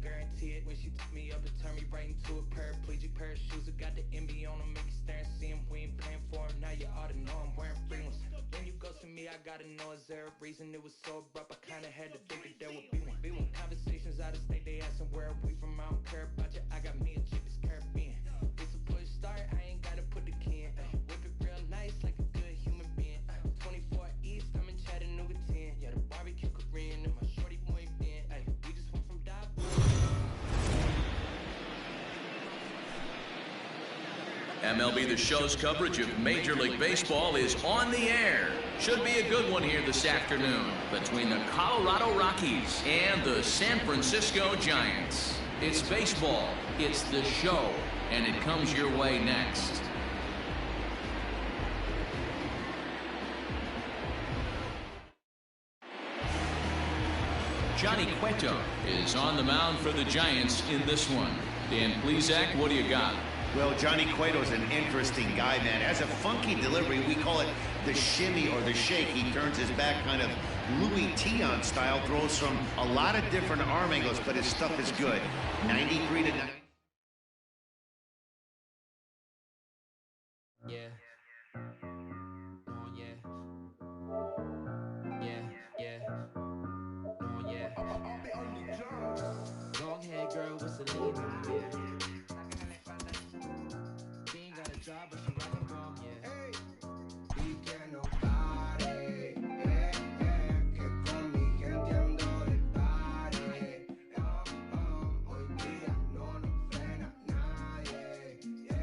guarantee it. When she took me up and turned me right into a paraplegic pair of shoes that got the MB on them, make you stare and see them. We ain't paying for them, now you ought to know I'm wearing free ones. When you go to me, I gotta know, is there a reason it was so abrupt? I kinda had to think that there would be one. Conversations out of state, they asking where are we from, I don't care about you. I got me a chick that's Caribbean. It's a push start, I ain't gotta put the key in. Whip it real nice like a good human being. 24 East, I'm in Chattanooga 10. Yeah, the barbecue Korean and my shorty muy bien. We just went from dive. MLB The Show's coverage of Major League Baseball is on the air. Should be a good one here this afternoon between the Colorado Rockies and the San Francisco Giants. It's baseball, it's the show, and it comes your way next. Johnny Cueto is on the mound for the Giants in this one. Dan Plesac, what do you got? Well, Johnny Cueto's an interesting guy, man. Has a funky delivery. We call it the shimmy or the shake. He turns his back kind of Louis Tion style, throws from a lot of different arm angles, but his stuff is good. 93 to 9. Yeah. Oh, yeah. Yeah, yeah. Oh, yeah. Go ahead, girl, what's the lead on, yeah. She ain't got a job, but she rockin' bomb, yeah. Y que no pare, que con mi gente ando de party. Hoy día no nos frena nadie, así que...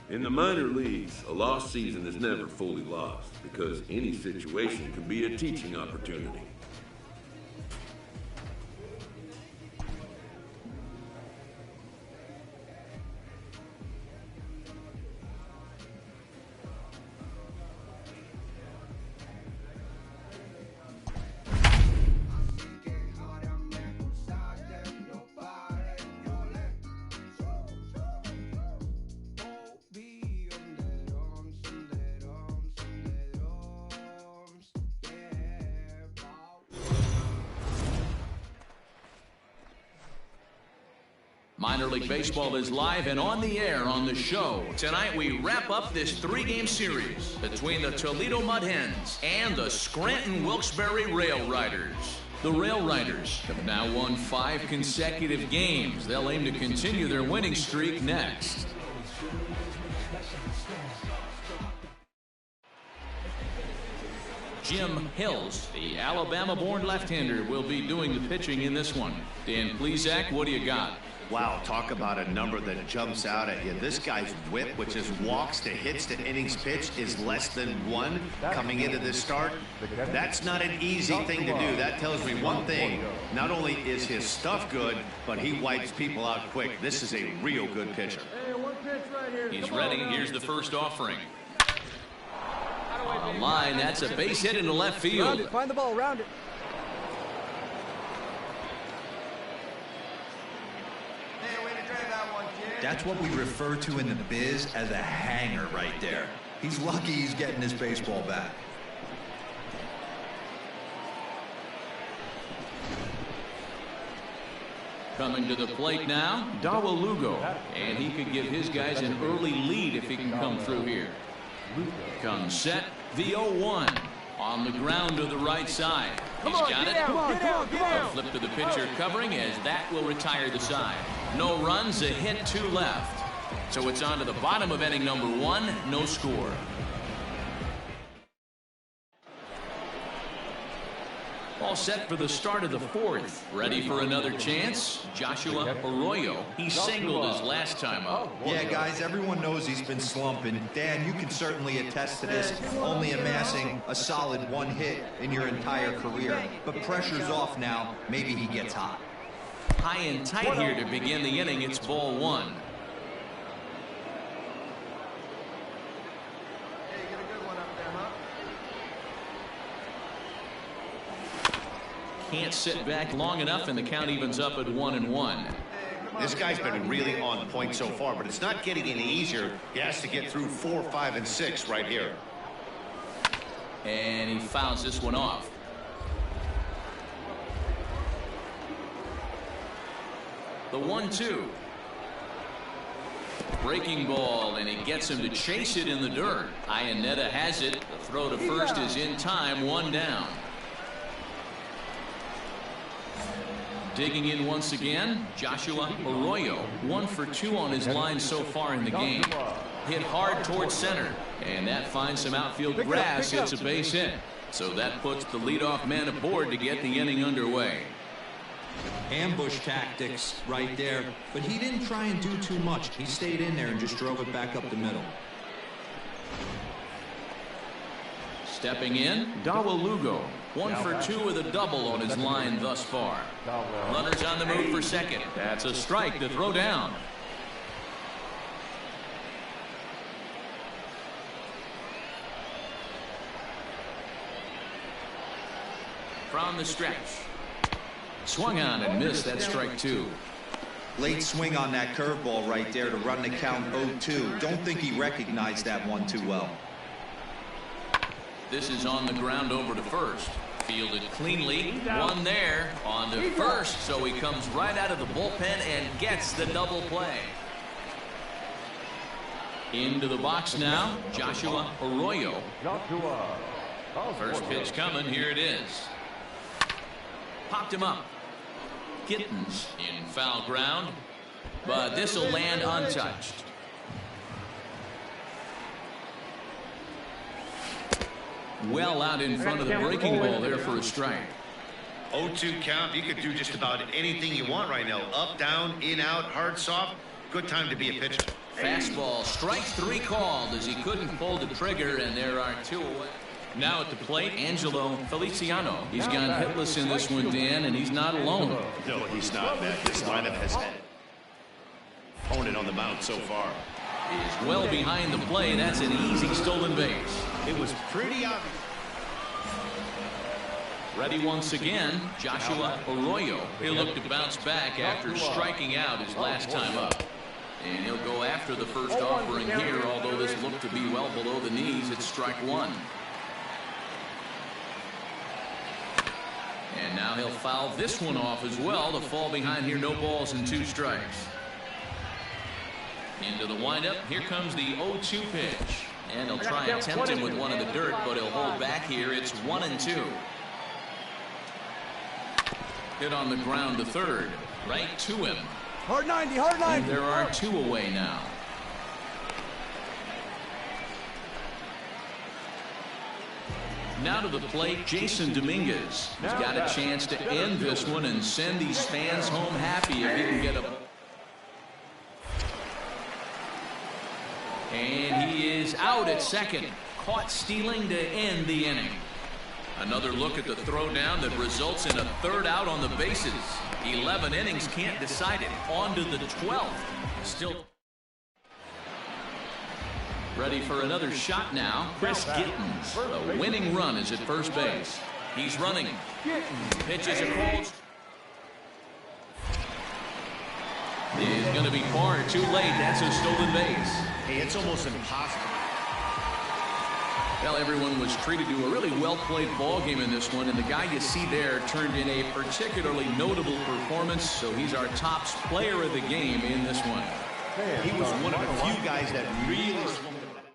In the minor leagues, a lost season is never fully lost because any situation can be a teaching opportunity. Minor League Baseball is live and on the air on the show. Tonight we wrap up this three-game series between the Toledo Mud Hens and the Scranton Wilkes-Barre Rail Riders. The Rail Riders have now won 5 consecutive games. They'll aim to continue their winning streak next. Jim Hills, the Alabama-born left-hander, will be doing the pitching in this one. Dan Plesac, what do you got? Wow, talk about a number that jumps out at you. This guy's whip, which is walks to hits to innings pitched, is less than 1 coming into this start. That's not an easy thing to do. That tells me one thing. Not only is his stuff good, but he wipes people out quick. This is a real good pitcher. He's ready. Here's the first offering. On the line, that's a base hit into left field. Find the ball around it. That's what we refer to in the biz as a hanger right there. He's lucky he's getting his baseball back. Coming to the plate now, Dawa Lugo. And he could give his guys an early lead if he can come through here. Comes set, the 0-1. On the ground to the right side. He's got it. A flip to the pitcher covering as that will retire the side. No runs, a hit, 2 left. So it's on to the bottom of inning number 1, no score. All set for the start of the 4th. Ready for another chance? Joshua Arroyo. He singled his last time up. Yeah, guys, everyone knows he's been slumping. Dan, you can certainly attest to this, only amassing a solid 1 hit in your entire career. But pressure's off now. Maybe he gets hot. High and tight here to begin the inning. It's ball 1. Can't sit back long enough, and the count evens up at 1-1. This guy's been really on point so far, but it's not getting any easier. He has to get through 4, 5, and 6 right here. And he fouls this one off. The 1-2. Breaking ball, and he gets him to chase it in the dirt. Iannetta has it. The throw to first is in time, 1 down. Digging in once again, Joshua Arroyo. 1 for 2 on his line so far in the game. Hit hard towards center, and that finds some outfield grass. It's a base hit. So that puts the leadoff man aboard to get the inning underway. Ambush tactics right there, but he didn't try and do too much. He stayed in there and just drove it back up the middle. Stepping in, Dawa Lugo. 1 for 2 with a double on his line thus far. Runners on the move for second. That's a strike to throw down. From the stretch. Swung on and missed. That strike 2. Late swing on that curveball right there to run the count 0-2. Don't think he recognized that one too well. This is on the ground over to first. Fielded cleanly. 1 there on to first. So he comes right out of the bullpen and gets the double play. Into the box now, Joshua Arroyo. First pitch coming. Here it is. Popped him up. Gittens in foul ground, but this will land untouched. Well out in front of the breaking ball there for a strike. 0-2 count. You could do just about anything you want right now. Up, down, in, out, hard, soft. Good time to be a pitcher. Fastball, strike 3 called as he couldn't pull the trigger, and there are 2 away. Now at the plate, Angelo Feliciano. He's gone hitless in this one, Dan, and he's not alone. No, he's not, man. This lineup has had opponent on the mound so far. He's well behind the play. That's an easy stolen base. It was pretty obvious. Ready once again, Joshua Arroyo. He'll look to bounce back after striking out his last time up. And he'll go after the first offering here, although this looked to be well below the knees. It's strike 1. And now he'll foul this one off as well to fall behind here. No balls and 2 strikes. Into the windup. Here comes the 0-2 pitch. And he'll try and tempt him with one in the dirt, but he'll hold back here. It's 1-2. Hit on the ground to third. Right to him. Hard 90, hard 90. And there are 2 away now. Now to the plate, Jason Dominguez. He's got a chance to end this one and send these fans home happy if he can get a... And he is out at second. Caught stealing to end the inning. Another look at the throwdown that results in a third out on the bases. 11 innings can't decide it. On to the 12th. Still ready for another shot now. Chris Gittens. The winning run is at first base. He's running. Pitches a cold. Is going to be far too late. That's a stolen base. Hey, it's almost impossible. Well, everyone was treated to a really well-played ball game in this one, and the guy you see there turned in a particularly notable performance, so he's our top player of the game in this one. He was one of the few guys that really swung the bat.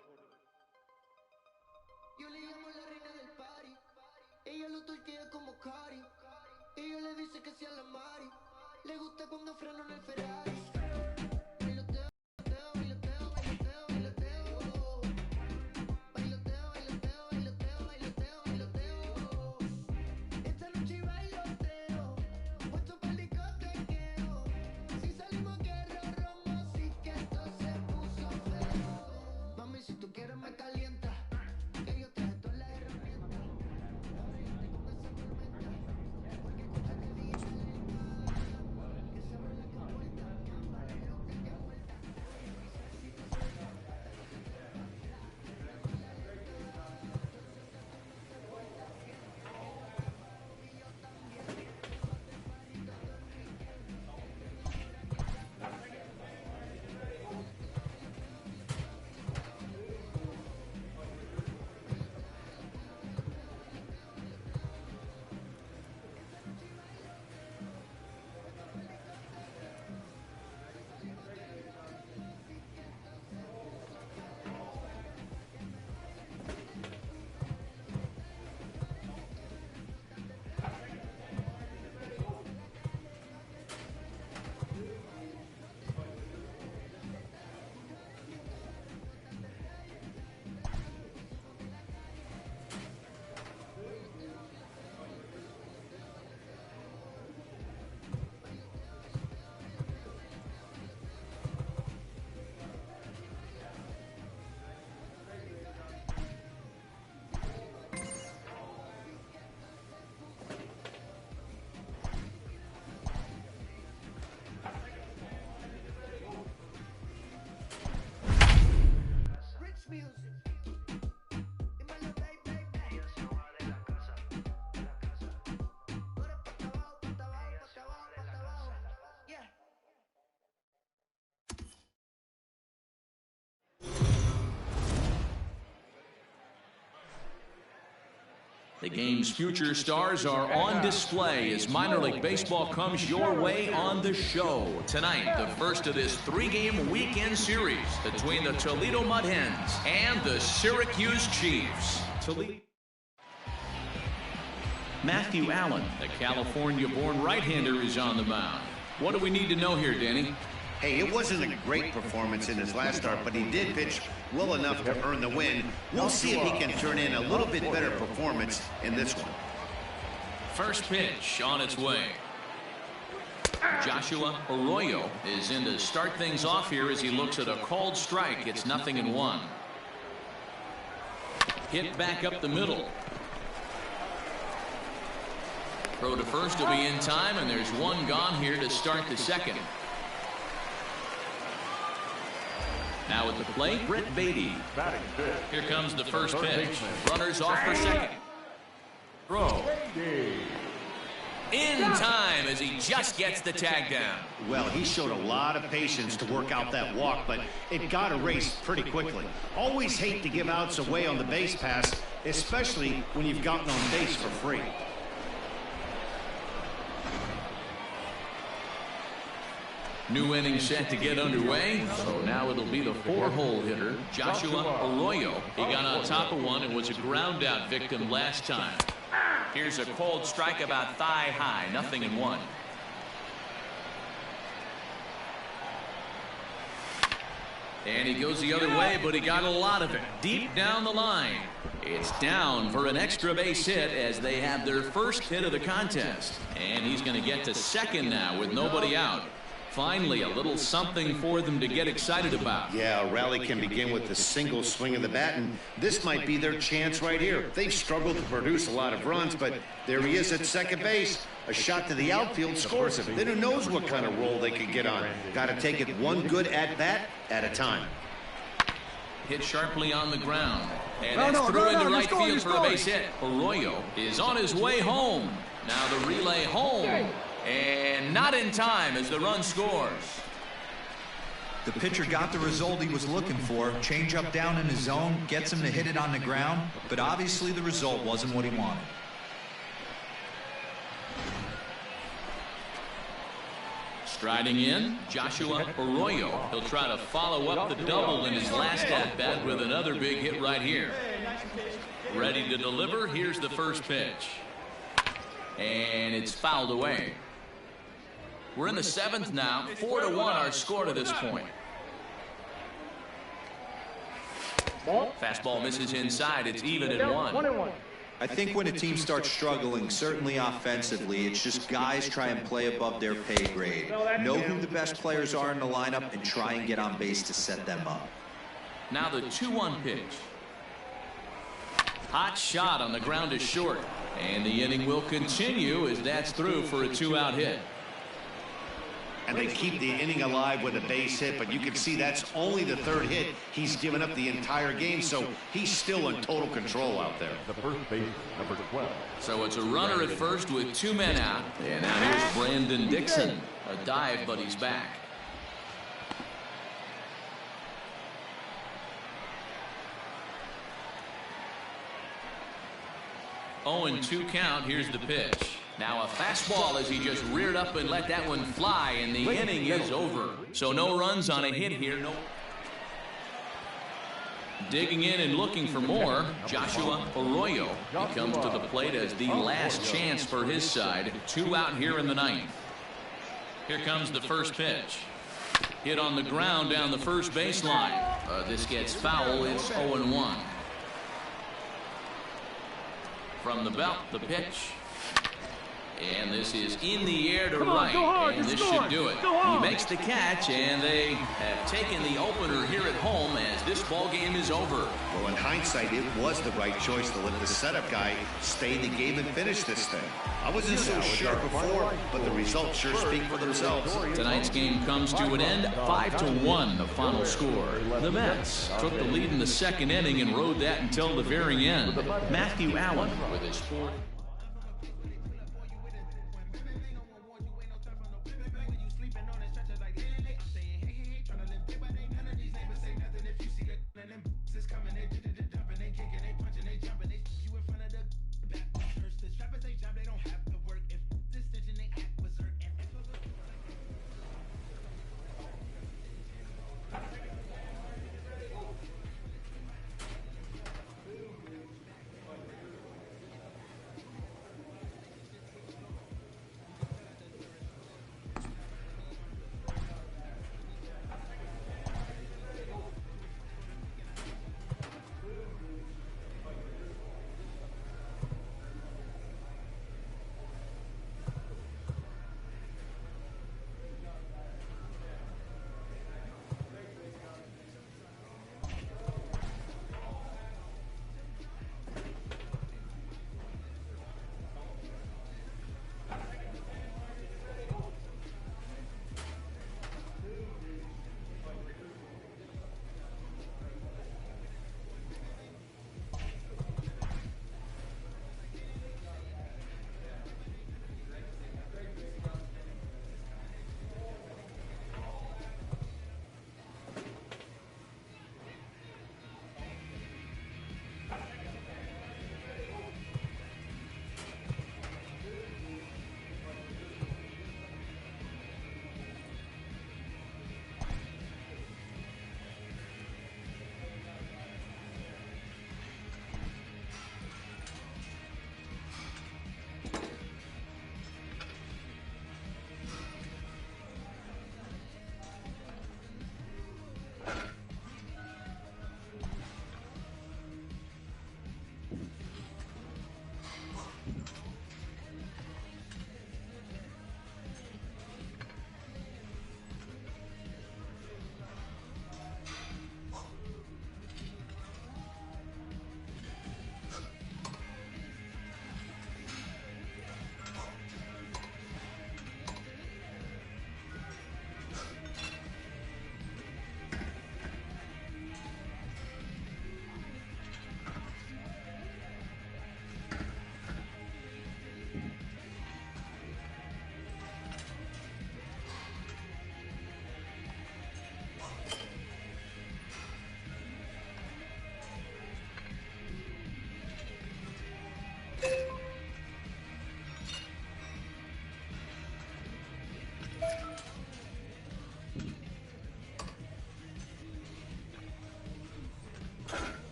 The game's future stars are on display as minor league baseball comes your way on the show. Tonight, the first of this three-game weekend series between the Toledo Mud Hens and the Syracuse Chiefs. Matthew Allen, the California-born right-hander, is on the mound. What do we need to know here, Danny? Hey, it wasn't a great performance in his last start, but he did pitch well enough to earn the win. We'll see if he can turn in a little bit better performance in this one. First pitch on its way. Joshua Arroyo is in to start things off here as he looks at a called strike. It's 0-1. Hit back up the middle. Throw to first will be in time, and there's one gone here to start the second. Now at the plate, Brett Beatty. Here comes the first pitch. Runners off for second. Throw. In time as he just gets the tag down. Well, he showed a lot of patience to work out that walk, but it got erased pretty quickly. Always hate to give outs away on the base pass, especially when you've gotten on base for free. New inning set to get underway, so now it'll be the four-hole hitter, Joshua Arroyo. He got on top of one and was a ground-out victim last time. Here's a called strike about thigh-high, 0-1. And he goes the other way, but he got a lot of it deep down the line. It's down for an extra base hit as they have their first hit of the contest. And he's going to get to second now with nobody out. finally, a little something for them to get excited about. Yeah, a rally can begin with a single swing of the bat, and this might be their chance right here. They've struggled to produce a lot of runs, but there he is at second base. A shot to the outfield scores him. Then who knows what kind of roll they could get on. Got to take it one good at-bat at a time. Hit sharply on the ground. And that's through into right field for a base hit. Arroyo is on his way home. Now the relay home. And not in time as the run scores. The pitcher got the result he was looking for. Change up down in his zone, gets him to hit it on the ground, but obviously the result wasn't what he wanted. Striding in, Joshua Arroyo. He'll try to follow up the double in his last at-bat with another big hit right here. Ready to deliver. Here's the first pitch. And it's fouled away. We're in the seventh now. 4-1 our score to this point. Fastball misses inside. It's even at 1. I think when a team starts struggling, certainly offensively, it's just guys try and play above their pay grade. Know who the best players are in the lineup and try and get on base to set them up. Now the 2-1 pitch. Hot shot on the ground is short. And the inning will continue as that's through for a 2-out hit. And they keep the inning alive with a base hit, but you can see that's only the third hit he's given up the entire game, so he's still in total control out there. The first base, number 12. So it's a runner at first with 2 men out. And now here's Brandon Dixon. A dive, but he's back. 0-2 count. Here's the pitch. Now a fastball as he just reared up and let that one fly, and the inning is over. So no runs on a hit here. No. Digging in and looking for more, Joshua Arroyo. He comes to the plate as the last chance for his side. 2 out here in the ninth. Here comes the first pitch. Hit on the ground down the first baseline. This gets foul. It's 0-1. From the belt, the pitch. And this is in the air to right, and this should do it. He makes the catch, and they have taken the opener here at home as this ball game is over. Well, in hindsight, it was the right choice to let the setup guy stay in the game and finish this thing. I wasn't so sure before, but the results sure speak for themselves. Tonight's game comes to an end, 5-1, the final score. The Mets took the lead in the second inning and rode that until the very end. Matthew Allen with his fourth.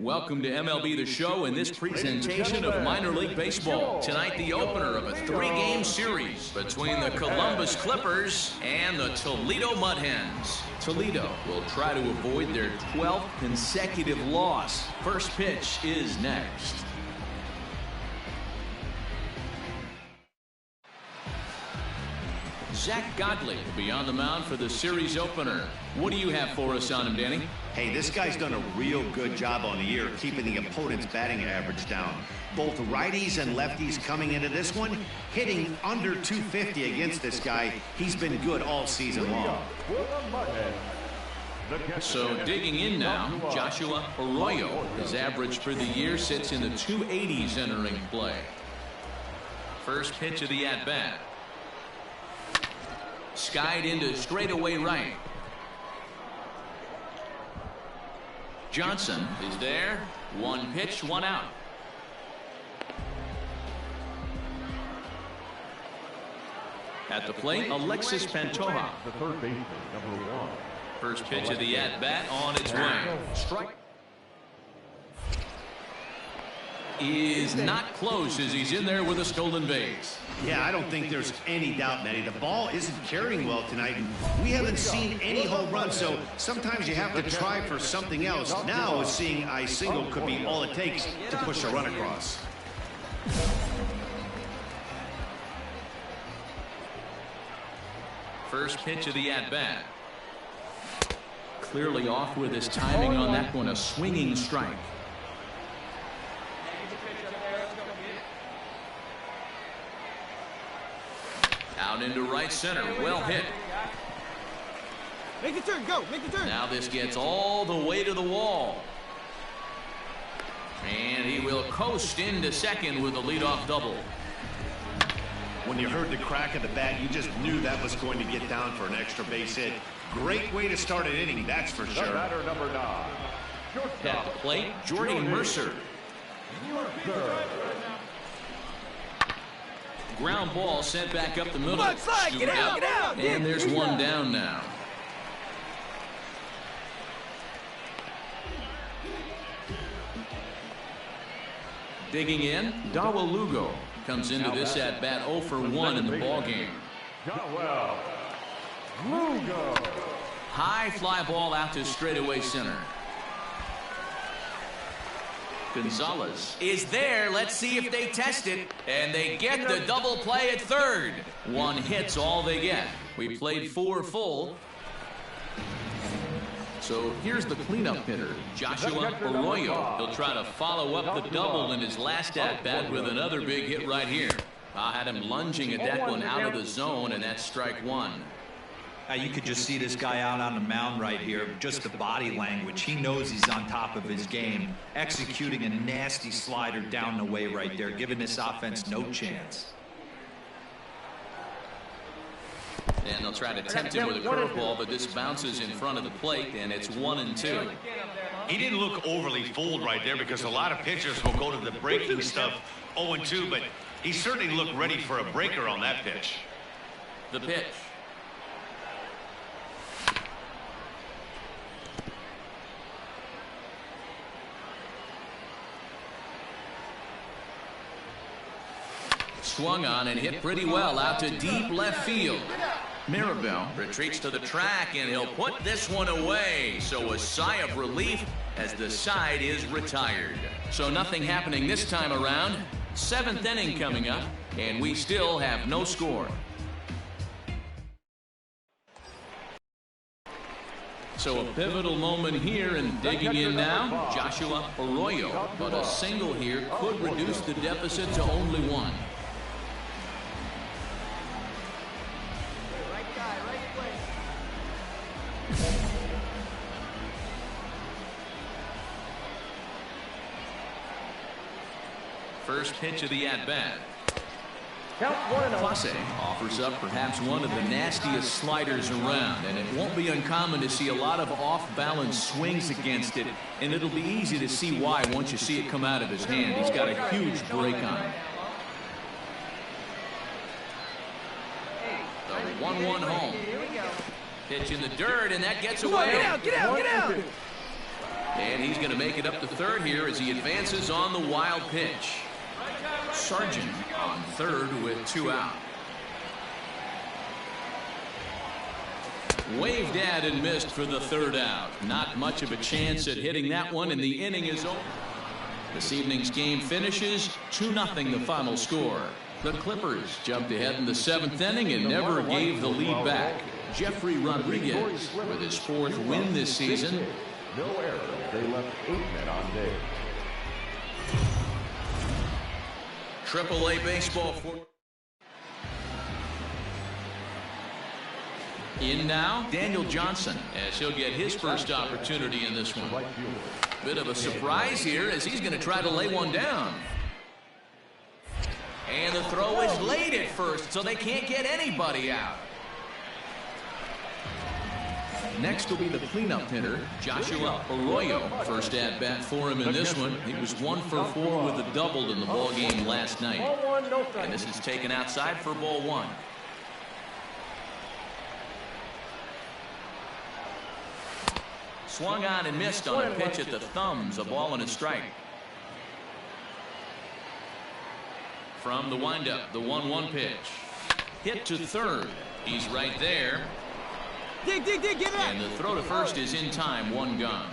Welcome to MLB The Show and this presentation of minor league baseball. Tonight, the opener of a three-game series between the Columbus Clippers and the Toledo Mud Hens. Toledo will try to avoid their 12th consecutive loss. First pitch is next. Zach Godley will be on the mound for the series opener. What do you have for us on him, Danny? Hey, this guy's done a real good job on the year keeping the opponent's batting average down. Both righties and lefties coming into this one, hitting under 250 against this guy. He's been good all season long. So digging in now, Joshua Arroyo. His average for the year sits in the 280s entering play. First pitch of the at-bat. Skied into straightaway right. Johnson is there. One pitch, one out. At the plate, Alexis Pantoja. The third baseman, number 1. First pitch of the at-bat on its way. Strike. Is not close as he's in there with a stolen base. Yeah, I don't think there's any doubt, Matty. The ball isn't carrying well tonight, and we haven't seen any home runs, so sometimes you have to try for something else. Now, seeing a single could be all it takes to push a run across. First pitch of the at-bat. Clearly off with his timing on that one, a swinging strike. Out into right center, well hit. Make the turn, go, make the turn. Now this gets all the way to the wall. And he will coast into second with a leadoff double. When you heard the crack of the bat, you just knew that was going to get down for an extra base hit. Great way to start an inning, that's for sure. Batter number 9. At the plate, Jordy Mercer. Ground ball sent back up the middle. Come on, slide, get out, get out. And there's one down now. Digging in, Dawa Lugo comes into this at bat 0 for 1 in the ballgame. Well, Lugo. High fly ball out to straightaway center. Gonzalez is there. Let's see if they test it. And they get the double play at third. One hit's all they get. We played 4 full. So here's the cleanup hitter, Joshua Arroyo. He'll try to follow up the double in his last at-bat with another big hit right here. I had him lunging at that one out of the zone, and that's strike 1. You could just see this guy out on the mound right here, just the body language. He knows he's on top of his game, executing a nasty slider down the way right there, giving this offense no chance. And they'll try to tempt him with a curveball, but this bounces in front of the plate, and it's 1-2. He didn't look overly fooled right there because a lot of pitchers will go to the breaking stuff 0-2, but he certainly looked ready for a breaker on that pitch. The pitch. Swung on and hit pretty well out to deep left field. Mirabel retreats to the track, and he'll put this one away. So a sigh of relief as the side is retired. So nothing happening this time around. 7th inning coming up, and we still have no score. So a pivotal moment here, and digging in now, Joshua Arroyo. But a single here could reduce the deficit to only 1. First pitch of the at-bat. Clase offers up perhaps one of the nastiest sliders around, and it won't be uncommon to see a lot of off-balance swings against it, and it'll be easy to see why once you see it come out of his hand. He's got a huge break on it. The 1-1 home. Pitch in the dirt, and that gets away. Get out, get out, get out! And he's going to make it up to third here as he advances on the wild pitch. Sargent on third with 2 out. Waved at and missed for the 3rd out. Not much of a chance at hitting that one, and the inning is over. This evening's game finishes 2-0 the final score. The Clippers jumped ahead in the 7th inning and never gave the lead back. Jeffrey Rodriguez with his 4th win this season. No errors. They left 8 men on base. AAA baseball for. In now, Daniel Johnson, as he'll get his first opportunity in this one. Bit of a surprise here as he's going to try to lay one down. And the throw is late at first, so they can't get anybody out. Next will be the cleanup hitter, Joshua Arroyo. First at bat for him in this one. He was 1 for 4 with a double in the ball game last night. And this is taken outside for ball 1. Swung on and missed on a pitch at the thumbs. A ball and a strike. From the windup, the 1-1 pitch. Hit to third. He's right there. Dig, get it. And the throw to first is in time. 1 gone.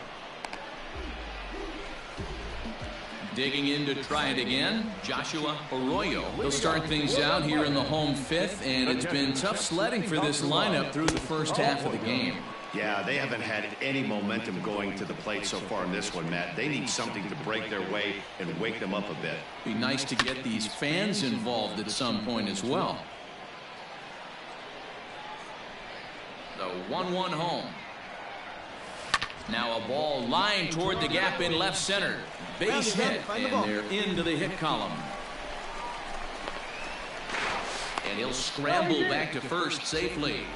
Digging in to try it again, Joshua Arroyo. He'll start things out here in the home 5th, and it's been tough sledding for this lineup through the first half of the game. Yeah, they haven't had any momentum going to the plate so far in this one, Matt. They need something to break their way and wake them up a bit. Be nice to get these fans involved at some point as well. The 1-1 home. Now a ball lined toward the gap in left center. Base hit, and they're into the hit column. And he'll scramble back to first safely.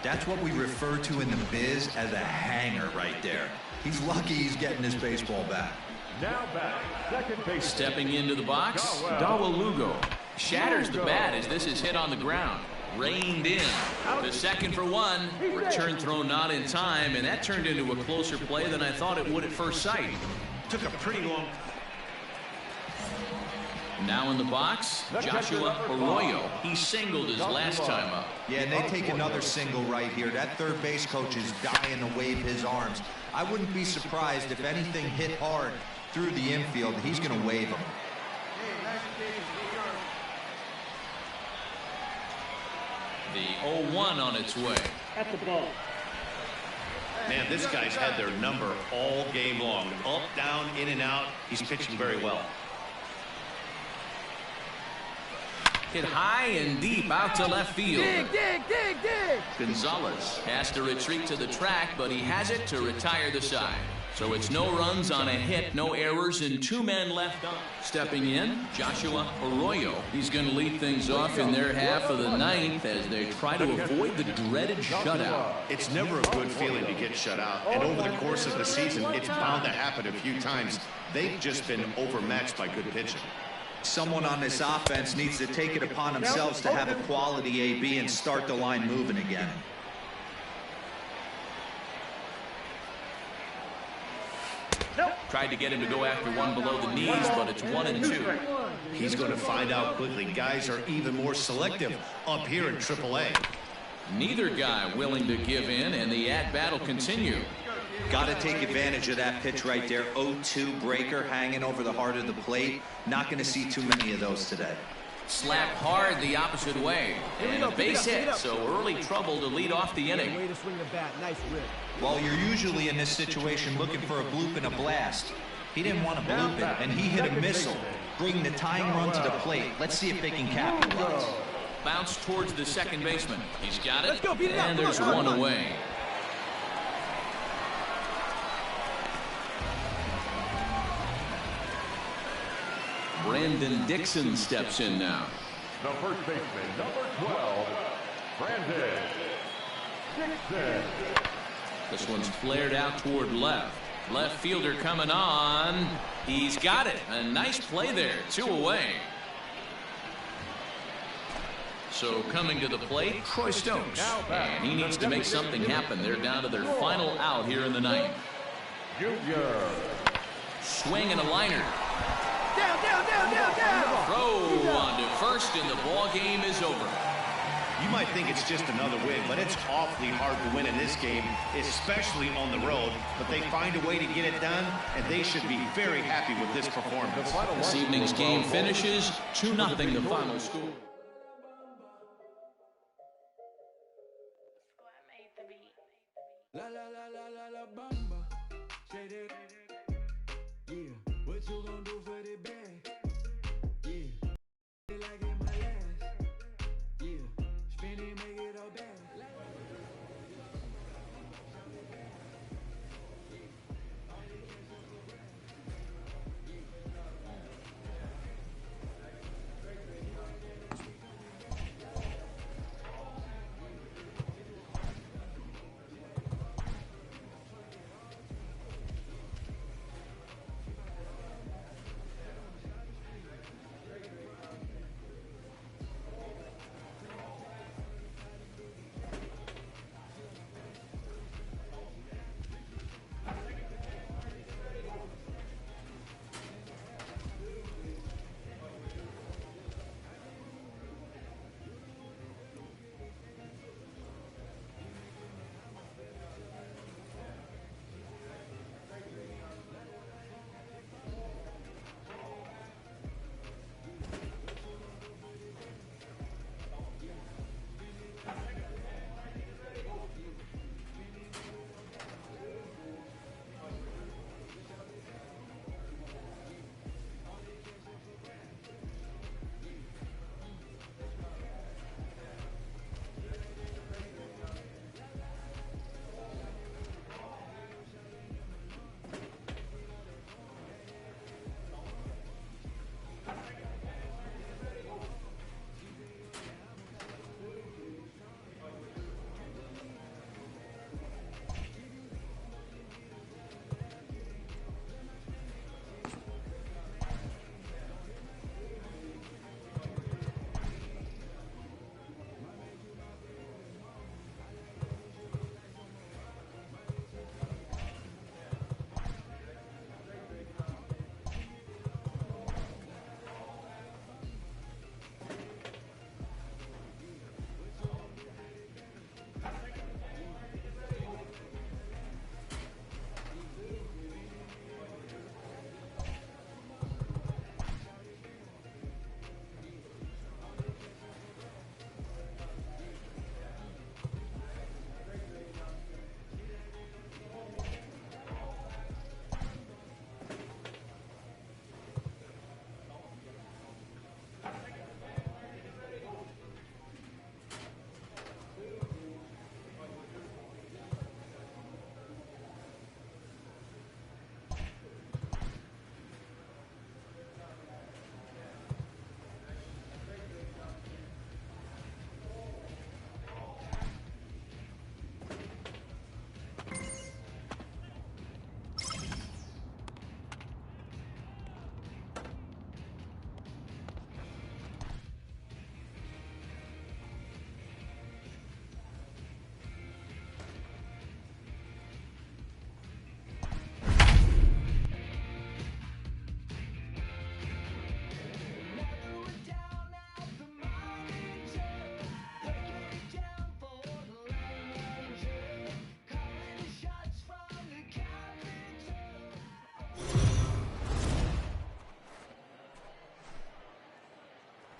That's what we refer to in the biz as a hanger right there. He's lucky he's getting his baseball back. Now back, second base. Stepping into the box, Dawa Lugo. Shatters the bat as this is hit on the ground. Reined in. The second for 1. Return throw not in time, and that turned into a closer play than I thought it would at first sight. Took a pretty long. Now in the box, Joshua Arroyo. He singled his last time up. Yeah, and they take another single right here. That third base coach is dying to wave his arms. I wouldn't be surprised if anything hit hard through the infield. He's going to wave them. The 0-1 on its way. At the ball. Man, this guy's had their number all game long. Up, down, in and out. He's pitching very well. Hit high and deep out to left field. Dig. Gonzalez has to retreat to the track, but he has it to retire the side. So it's no runs on a hit, no errors, and 2 men left on. Stepping in, Joshua Arroyo. He's going to lead things off in their half of the 9th as they try to avoid the dreaded shutout. It's never a good feeling to get shut out, and over the course of the season, it's bound to happen a few times. They've just been overmatched by good pitching. Someone on this offense needs to take it upon themselves to have a quality AB and start the line moving again. Tried to get him to go after one below the knees, but it's 1-2. He's going to find out quickly. Guys are even more selective up here in AAA. Neither guy willing to give in, and the at-bat will continue. Got to take advantage of that pitch right there. 0-2 breaker hanging over the heart of the plate. Not going to see too many of those today. Slapped hard the opposite way. And a base hit, so early trouble to lead off the inning. Way to swing the bat. Nice rip. Well, you're usually in this situation looking for a bloop and a blast. He didn't want to bloop it, and he hit a missile, bringing the tying run to the plate. Let's see if they can capitalize. Bounce towards the second baseman. He's got it. Let's go, beat it up. And there's one away. Brandon Dixon steps in now. The first baseman, number 12, Brandon Dixon. This one's flared out toward left. Left fielder coming on. He's got it. A nice play there. 2 away. So coming to the plate, Troy Stokes. And he needs to make something happen. They're down to their final out here in the 9th. Jr. Swing and a liner. Down. Throw on to first, and the ball game is over. You might think it's just another win, but it's awfully hard to win in this game, especially on the road. But they find a way to get it done, and they should be very happy with this performance. This evening's game finishes 2-0 the final score. La la la la la la bamba. Shade. Yeah, what you gonna do for the bag? Yeah, like in my last. Yeah, spin it, make it all bad.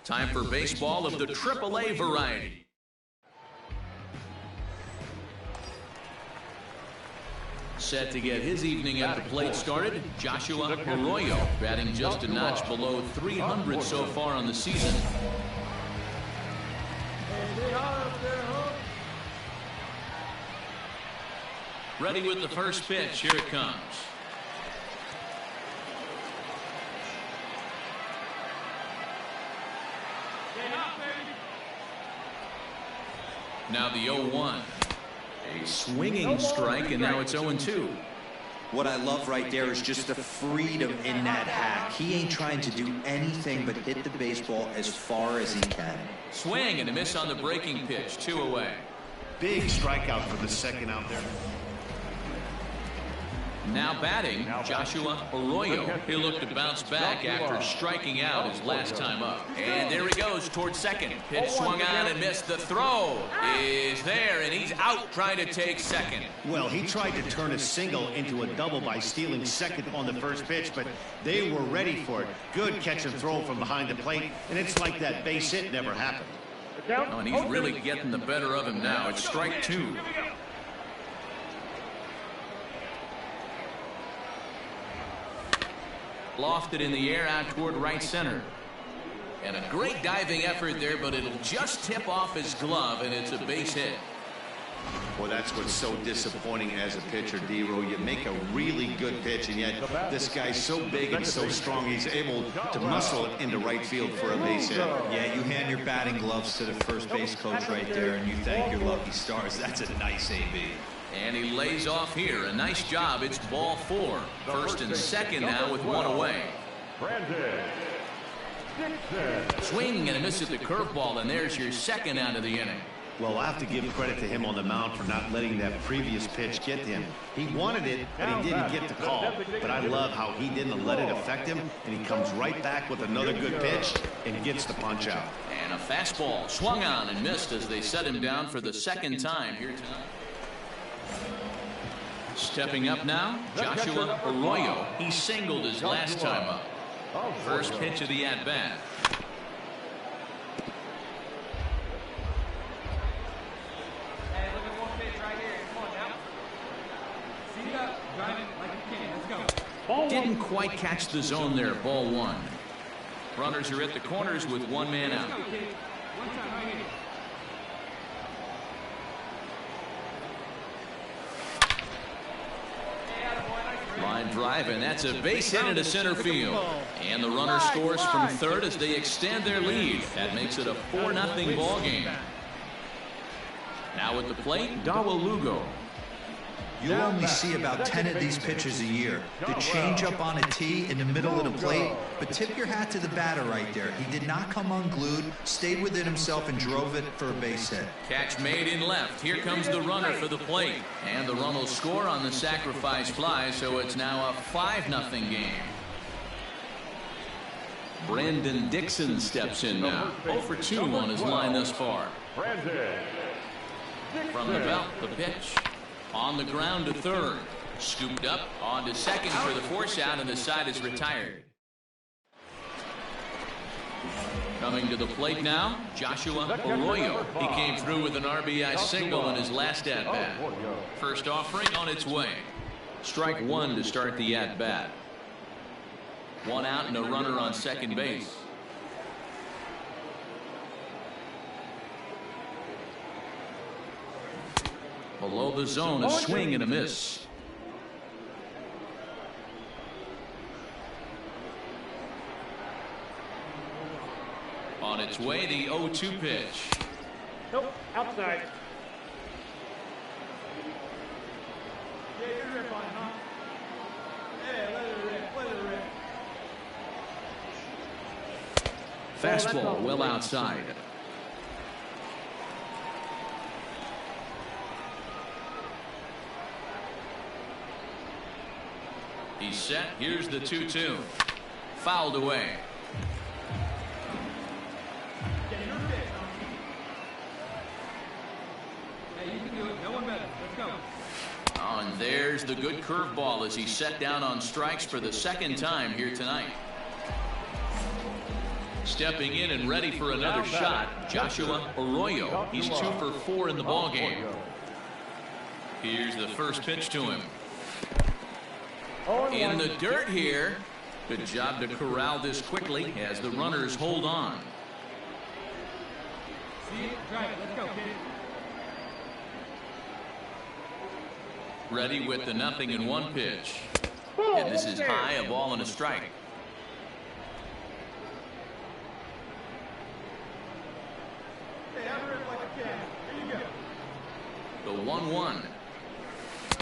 Time for baseball of the AAA variety. Set to get his evening at the plate started, Joshua Arroyo, batting just a notch below 300 so far on the season. Ready with the first pitch. Here it comes. Now the 0-1. A swinging strike, and now it's 0-2. What I love right there is just the freedom in that hack. He ain't trying to do anything but hit the baseball as far as he can. Swing and a miss on the breaking pitch. 2 away. Big strikeout for the second out there. Now batting, Joshua Arroyo. He looked to bounce back after striking out his last time up. And there he goes towards second. Pitch swung on and missed. The throw is there, and he's out trying to take second. Well, he tried to turn a single into a double by stealing second on the first pitch, but they were ready for it. Good catch and throw from behind the plate, and it's like that base hit never happened. Oh, and he's really getting the better of him now. It's strike two. Lofted in the air out toward right center. And a great diving effort there, but it'll just tip off his glove, and it's a base hit. Well, that's what's so disappointing as a pitcher, D-Row. You make a really good pitch, and yet this guy's so big and so strong, he's able to muscle it into right field for a base hit. Yeah, you hand your batting gloves to the first base coach right there, and you thank your lucky stars. That's a nice AB. And he lays off here. A nice job. It's ball four. First and second now with one away. Swing and a miss at the curveball, and there's your second out of the inning. Well, I have to give credit to him on the mound for not letting that previous pitch get to him. He wanted it, but he didn't get the call. But I love how he didn't let it affect him, and he comes right back with another good pitch and gets the punch out. And a fastball swung on and missed as they set him down for the second time here tonight. Stepping up now, Joshua Arroyo. He singled his last time up. First pitch of the at-bat. Didn't quite catch the zone there. Ball one. Runners are at the corners with one man out. Line drive, and that's a base hit into center field. And the runner scores from third as they extend their lead. That makes it a 4-0 ball game. Now at the plate, Dawa Lugo. You'll only see about 10 of these pitches a year. The changeup on a tee in the middle of the plate, but tip your hat to the batter right there. He did not come unglued, stayed within himself, and drove it for a base hit. Catch made in left. Here comes the runner for the plate. And the run will score on the sacrifice fly, so it's now a 5-0 game. Brandon Dixon steps in now. 0 for 2 on his line thus far. From the belt, the pitch. On the ground to third. Scooped up on to second for the force out, and the side is retired. Coming to the plate now, Joshua Arroyo. He came through with an RBI single in his last at-bat. First offering on its way. Strike one to start the at-bat. One out and a runner on second base. Below the zone, a swing and a miss. On its way, the 0-2 pitch. Nope, outside. Yeah, you're rip on it, huh? Yeah, let it rip. Fastball well outside. He's set. Here's the 2-2. Fouled away. Hey, you can do it. No one better. Let's go. Oh, and there's the good curveball as he's set down on strikes for the second time here tonight. Stepping in and ready for another shot, Joshua Arroyo. He's 2 for 4 in the ballgame. Here's the first pitch to him. In the dirt here. Good job to corral this quickly as the runners hold on. See it? Drive it. Let's go, kid. Ready with the 0-1 pitch. And this is high, a ball and a strike. Hey, I'm rip like a cat. Here you go. The 1-1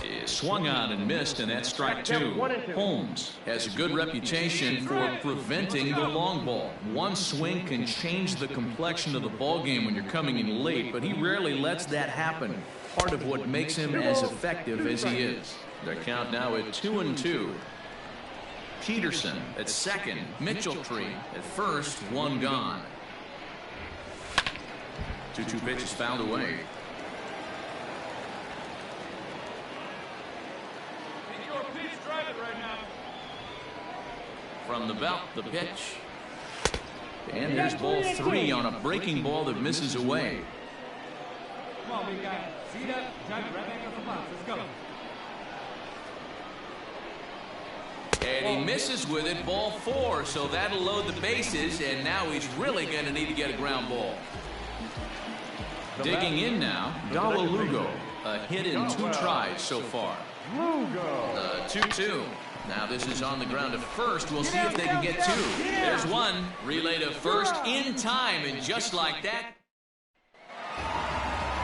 is Swung on and missed, and that's strike 2. Holmes has a good reputation for preventing the long ball. One swing can change the complexion of the ball game when you're coming in late, but he rarely lets that happen. Part of what makes him as effective as he is. The count now at 2-2. Peterson at second. Mitchell-Tree at first. One gone. 2-2 pitch is fouled away. From the belt, the pitch. And there's ball 3 on a breaking ball that misses away. Come on, big guy. Seat up, jump right back up the box. Let's go. And he misses with it, ball 4, so that'll load the bases, and now he's really going to need to get a ground ball. Digging in now, Dawa Lugo, a hit in 2 tries so far. The 2-2. Now this is on the ground to first. We'll see if they can get 2. There's one. Relay to first in time, and just like that.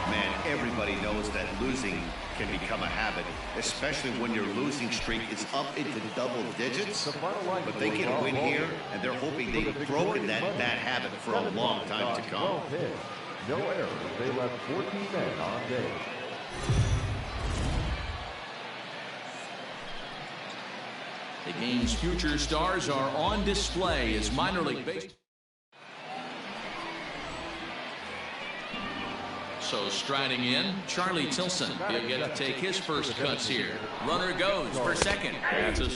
Man, everybody knows that losing can become a habit, especially when your losing streak is up into double digits. But they get a win here, and they're hoping they've broken that bad habit for a long time to come. No errors. They left 14 men on base. The game's future stars are on display as minor league baseball. So striding in, Charlie Tilson. He'll get to take his first cuts here. Runner goes for second. That's a...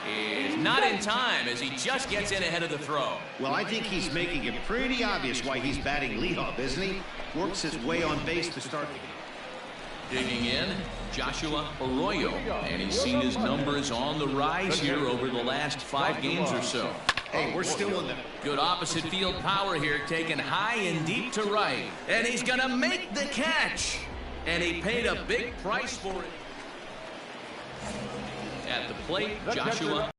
Is not in time as he just gets in ahead of the throw. Well, I think he's making it pretty obvious why he's batting leadoff, isn't he? Works his way on base to start the game. Digging in, Joshua Arroyo, and he's seen his numbers on the rise here over the last 5 games or so. Hey, we're still in the... Good opposite field power here, taken high and deep to right. And he's going to make the catch. And he paid a big price for it. At the plate, Joshua.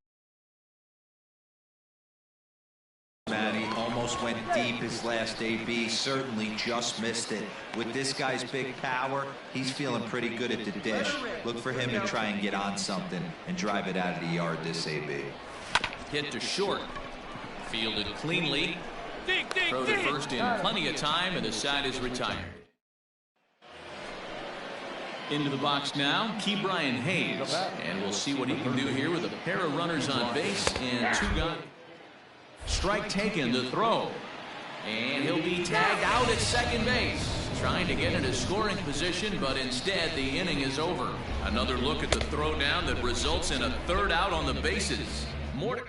He almost went deep his last AB, certainly just missed it. With this guy's big power, he's feeling pretty good at the dish. Look for him to try and get on something and drive it out of the yard this AB. Hit to short. Fielded cleanly. Throw to first in plenty of time, and the side is retired. Into the box now, Ke'Bryan Hayes. And we'll see what he can do here with a pair of runners on base and 2 gone. Strike taken, the throw. And he'll be tagged out at second base. Trying to get into scoring position, but instead the inning is over. Another look at the throw down that results in a 3rd out on the bases. More to...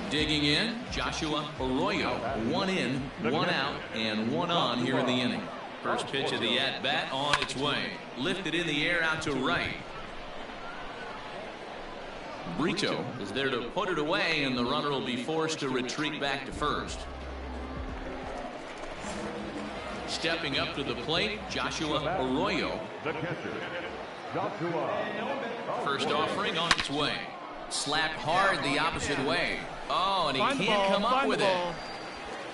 Digging in, Joshua Arroyo. 1 in, 1 out, and 1 on here in the inning. First pitch of the at-bat on its way. Lifted in the air out to right. Brito is there to put it away, and the runner will be forced to retreat back to first. Stepping up to the plate, Joshua Arroyo. The catcher, Joshua. First offering on its way. Slapped hard the opposite way. Oh, and he can't come up with it.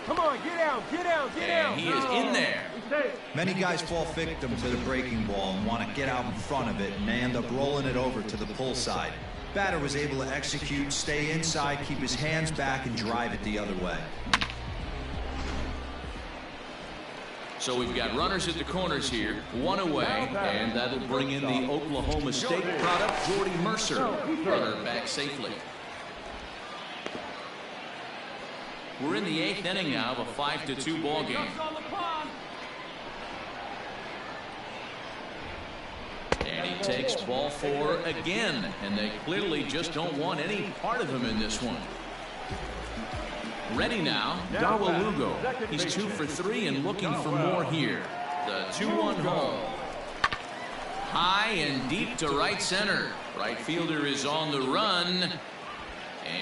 Come on, get out, get out, get out. And he is in there. Many guys fall victim to the breaking ball and want to get out in front of it, and they end up rolling it over to the pull side. Batter was able to execute, stay inside, keep his hands back, and drive it the other way. So we've got runners at the corners here, 1 away, and that'll bring in the Oklahoma State product, Jordy Mercer. Runner back safely. We're in the 8th inning now of a 5-2 ball game. And he takes ball 4 again, and they clearly just don't want any part of him in this one. Ready now, Dawa Lugo. He's 2 for 3 and looking for more here. The 2-1 home. High and deep to right center. Right fielder is on the run.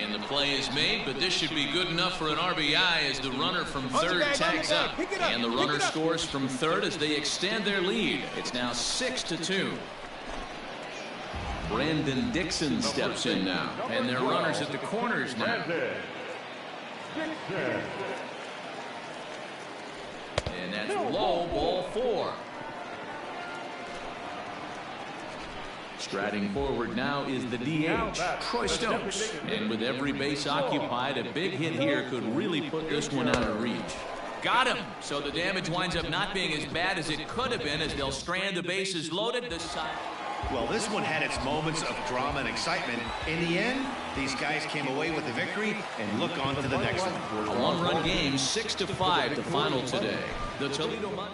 And the play is made, but this should be good enough for an RBI as the runner from third tags up. And the runner scores from third as they extend their lead. It's now 6-2. Brandon Dixon steps in now, and their runners at the corners now. And that's low, ball 4. Striding forward now is the DH, Troy Stokes. And with every base occupied, a big hit here could really put this one out of reach. Got him. So the damage winds up not being as bad as it could have been as they'll strand the bases loaded. Well, this one had its moments of drama and excitement. In the end, these guys came away with a victory and look on to the next one. A one-run game, 6-5 the final today. The Toledo Mud.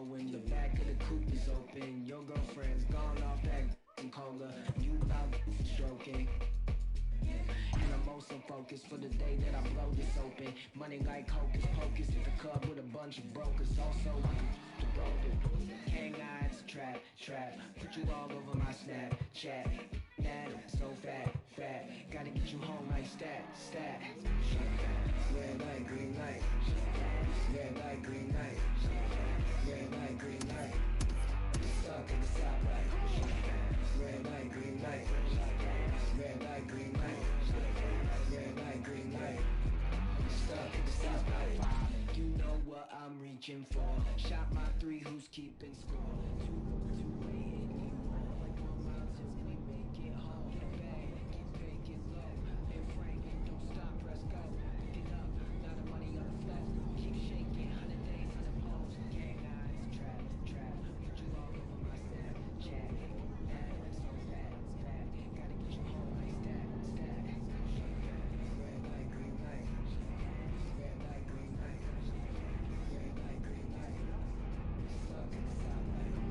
When the back of the coupe is open, your girlfriend's gone off that cola, you about stroking. And I'm also focused for the day that I blow this open. Money like hocus pocus at the club with a bunch of brokers. Also, the broken hang eyes, trap. Put you all over my Snapchat. Mad, so fat. Gotta get you home like stat. Red light, green light. Red light, green light. Red light, green light. Stuck in the stoplight. Red light, green light. Red light, green light. Red light, green light. Stuck in the stoplight. You know what I'm reaching for. Shot my 3, who's keeping score? Two-way hit me one. Like 1 mile till we make it home. Bang, keep making low. And Frank, don't stop, press go. Pick it up, now the money on the flow. Keep shaking, 100 days, 100 poles. Gang eyes, trap. Put you all over my Snapchat. Mad, so fat. Gotta get you home like stat. Red light, green light. Red light, green light. Red light, green light. Stuck in the stoplight.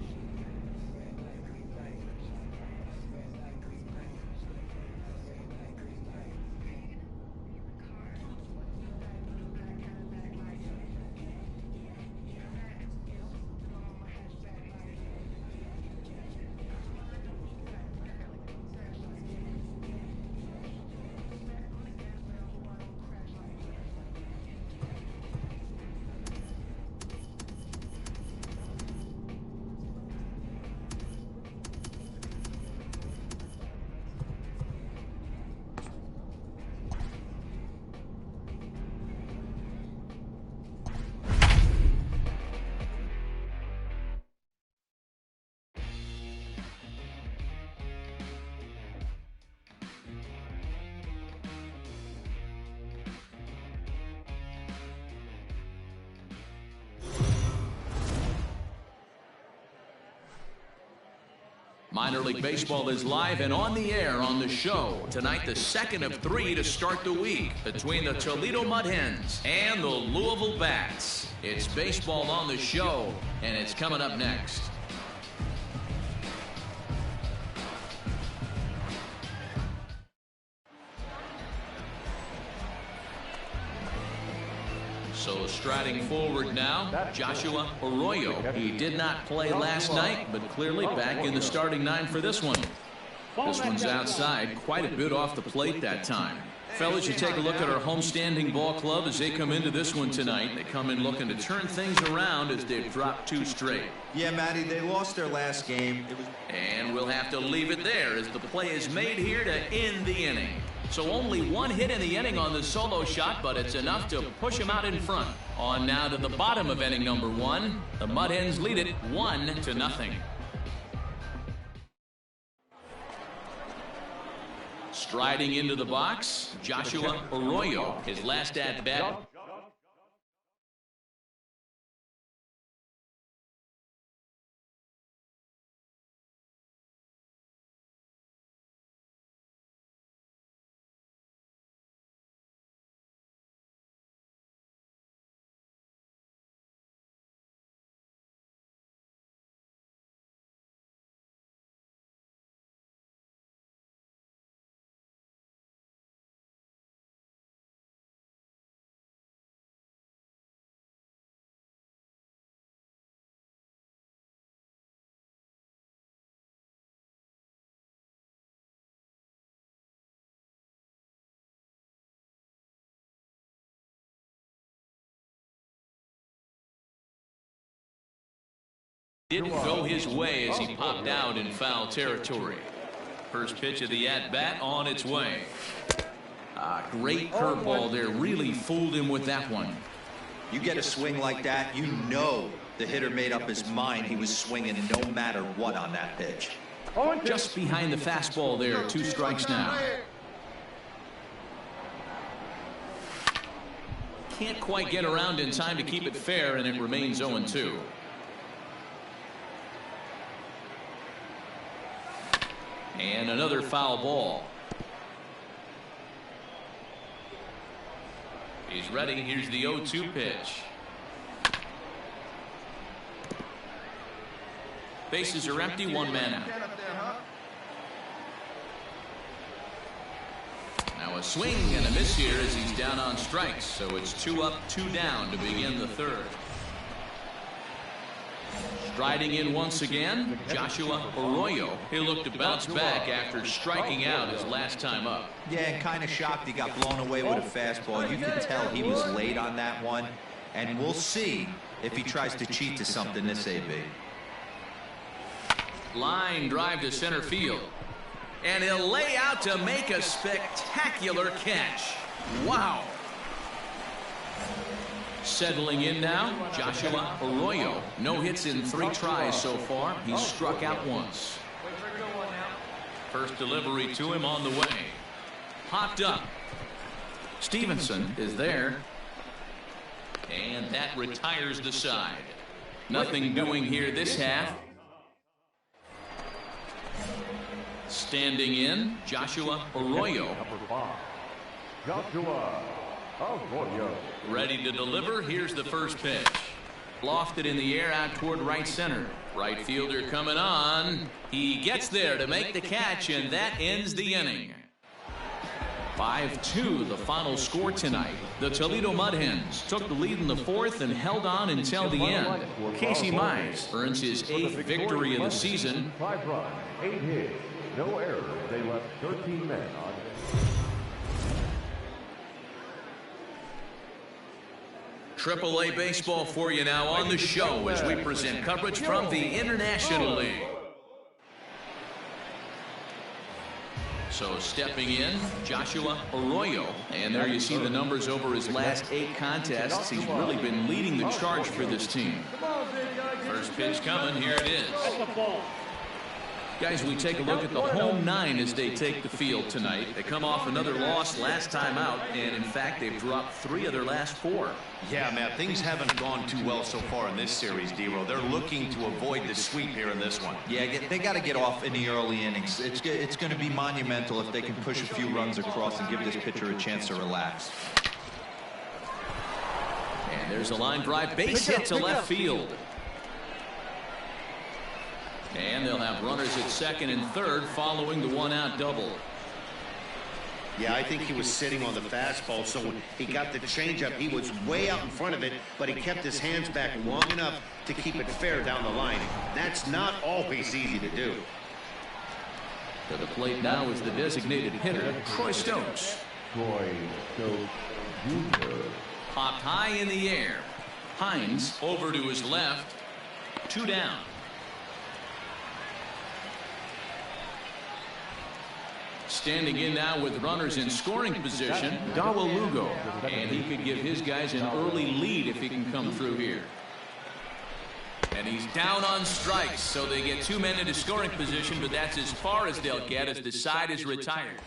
Red light, green light. Red light, green light. Red light, green light. Minor League Baseball is live and on the air on the show. Tonight, the second of 3 to start the week between the Toledo Mud Hens and the Louisville Bats. It's baseball on the show, and it's coming up next. So striding forward now, Joshua Arroyo. He did not play last night, but clearly back in the starting 9 for this one. This one's outside, quite a bit off the plate that time. Fellas, you take a look at our homestanding ball club as they come into this one tonight. They come in looking to turn things around as they've dropped 2 straight. Yeah, Matty, they lost their last game. And we'll have to leave it there as the play is made here to end the inning. So only 1 hit in the inning on the solo shot, but it's enough to push him out in front. On now to the bottom of inning number 1. The Mud Hens lead it 1-0. Striding into the box, Joshua Arroyo. His last at bat. Didn't go his way as he popped out in foul territory. First pitch of the at-bat on its way. Great curveball there. Really fooled him with that one. You get a swing like that, you know the hitter made up his mind he was swinging no matter what on that pitch. Just behind the fastball there. 2 strikes now. Can't quite get around in time to keep it fair, and it remains 0-2. And another foul ball. He's ready. Here's the 0-2 pitch. Bases are empty. 1 man out. Now a swing and a miss here as he's down on strikes. So it's 2 up, 2 down to begin the third. Striding in once again, Joshua Arroyo. He looked to bounce back after striking out his last time up. Yeah, and kind of shocked he got blown away with a fastball. You can tell he was late on that one. And we'll see if he tries to cheat to something this AB. Line drive to center field. And he'll lay out to make a spectacular catch. Wow. Settling in now, Joshua Arroyo. No hits in 3 tries so far. He's struck out once. First delivery to him on the way. Popped up. Stevenson is there. And that retires the side. Nothing doing here this half. Standing in, Joshua Arroyo. Joshua Arroyo. Ready to deliver. Here's the first pitch. Lofted in the air out toward right center. Right fielder coming on. He gets there to make the catch, and that ends the inning. 5-2 the final score tonight. The Toledo Mud Hens took the lead in the 4th and held on until the end. Casey Mize earns his 8th victory of the season. 5 runs, 8 hits, no errors. They left 13 men on. AAA baseball for you now on the show as we present coverage from the International League. So stepping in, Joshua Arroyo. And there you see the numbers over his last 8 contests. He's really been leading the charge for this team. First pitch coming. Here it is. Guys, we take a look at the home 9 as they take the field tonight. They come off another loss last time out, and in fact, they've dropped 3 of their last 4. Yeah, Matt, things haven't gone too well so far in this series, D-Row. They're looking to avoid the sweep here in this one. Yeah, they got to get off in the early innings. It's going to be monumental if they can push a few runs across and give this pitcher a chance to relax. And there's a line drive base hit to left field. And they'll have runners at second and third following the 1-out double. Yeah, I think he was sitting on the fastball, so when he got the changeup, he was way out in front of it, but he kept his hands back long enough to keep it fair down the line. That's not always easy to do. To the plate now is the designated hitter, Troy Stokes. Troy Stokes Jr. Popped high in the air. Hines over to his left. 2 down. Standing in now with runners in scoring position, Dawa Lugo. And he could give his guys an early lead if he can come through here. And he's down on strikes, so they get 2 men into scoring position, but that's as far as they'll get as the side is retired.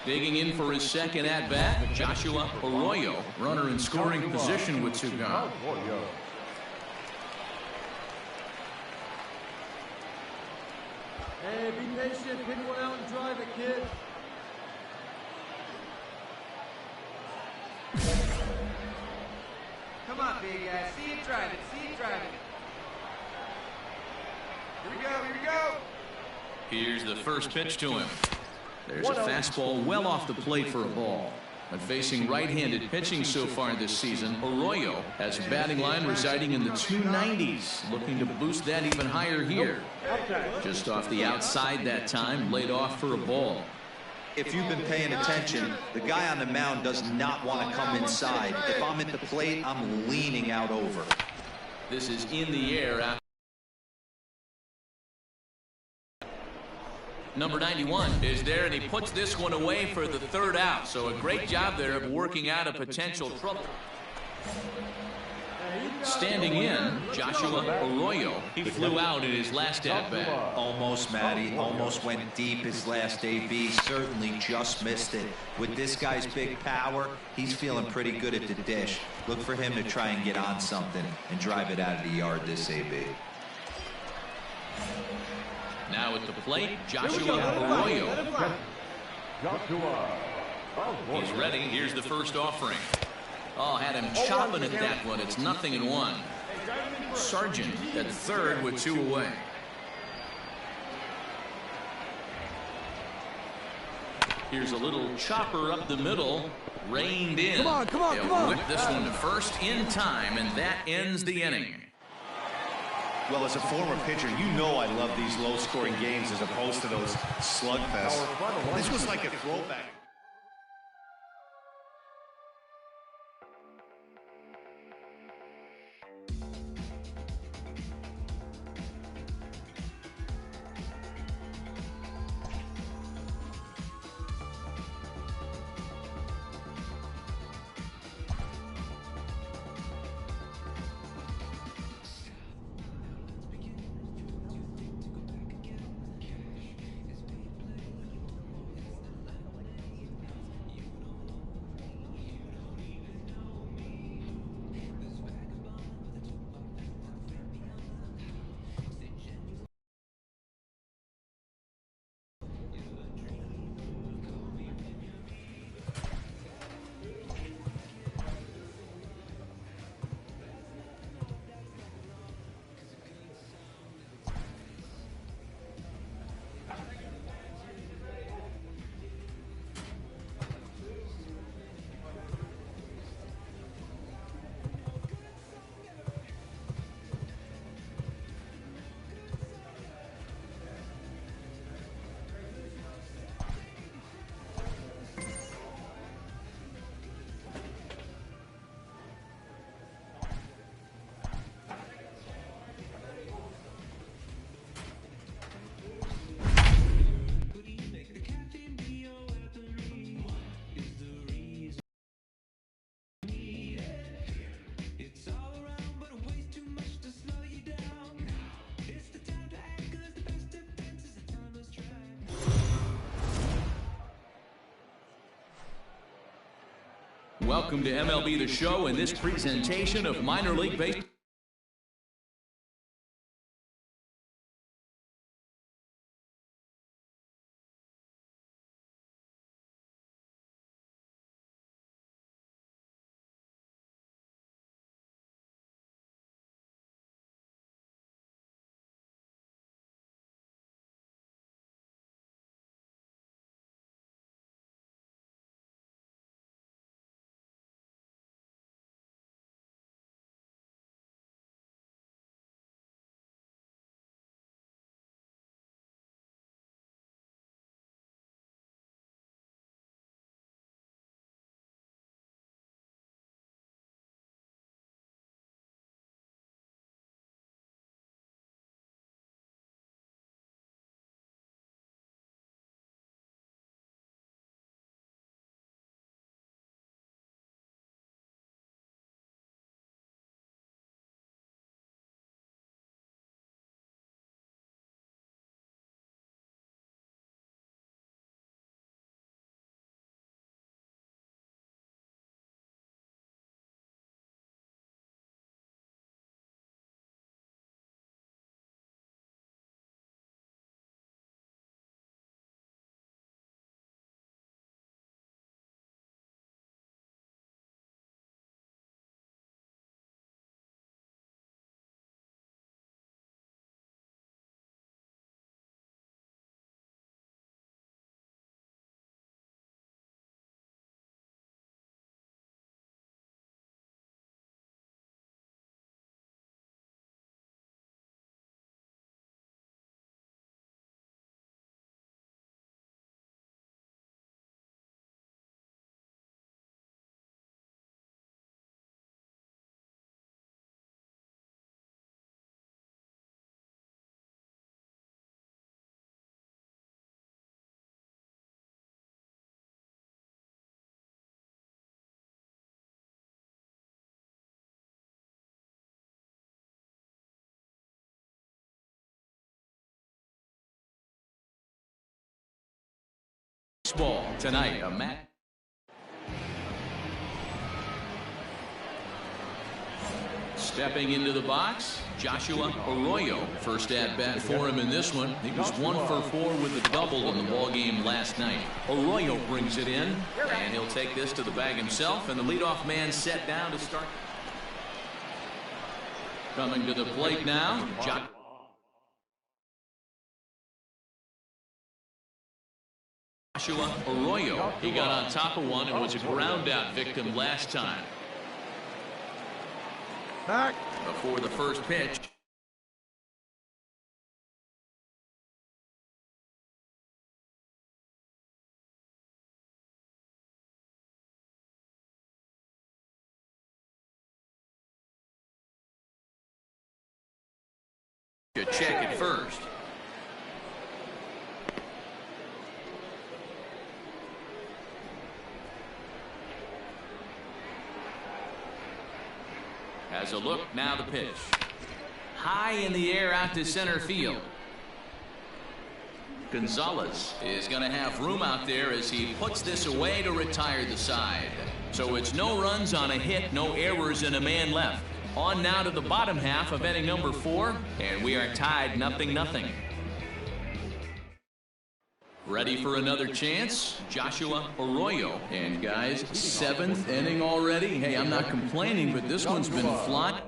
Digging in for his second at-bat, Joshua Arroyo, runner in scoring position with 2 gone. Hey, be patient. Pick one out and drive it, kid. Come on, big guy. See it, drive it. See it, drive it. Here we go. Here we go. Here's the first pitch to him. There's a fastball well off the plate for a ball. But facing right-handed pitching so far this season, Arroyo has a batting line residing in the 290s, looking to boost that even higher here. Just off the outside that time, laid off for a ball. If you've been paying attention, the guy on the mound does not want to come inside. If I'm at the plate, I'm leaning out over. This is in the air after. Number 91 is there, and he puts this one away for the third out. So a great job there of working out a potential trouble. Standing in, Joshua Arroyo. He flew out in his last at-bat. Almost, Matty. Almost went deep his last AB. Certainly just missed it. With this guy's big power, he's feeling pretty good at the dish. Look for him to try and get on something and drive it out of the yard this AB. Now at the plate, Joshua Arroyo. He's ready. Here's the first offering. Oh, had him chopping at that one. It's 0-1. Sargent at third with 2 away. Here's a little chopper up the middle. Reined in. Come on, come on, come on. Whip this one to first in time, and that ends the inning. Well, as a former pitcher, you know I love these low-scoring games as opposed to those slugfests. This was like a throwback. Welcome to MLB The Show and this presentation of minor league baseball. Baseball tonight, a match. Stepping into the box, Joshua Arroyo. First at bat for him in this one. He was 1 for 4 with a double in the ball game last night. Arroyo brings it in, and he'll take this to the bag himself, and the leadoff man set down to start. Coming to the plate now, Joshua Arroyo. He got on top of one and was a ground out victim last time. Back. Before the first pitch. To check it first. Has a look, now the pitch. High in the air out to center field. Gonzalez is going to have room out there as he puts this away to retire the side. So it's no runs on a hit, no errors, and a man left. On now to the bottom half of inning number 4, and we are tied 0-0. Ready for another chance? Joshua Arroyo. And guys, 7th inning already. Hey, I'm not complaining, but this one's been flying.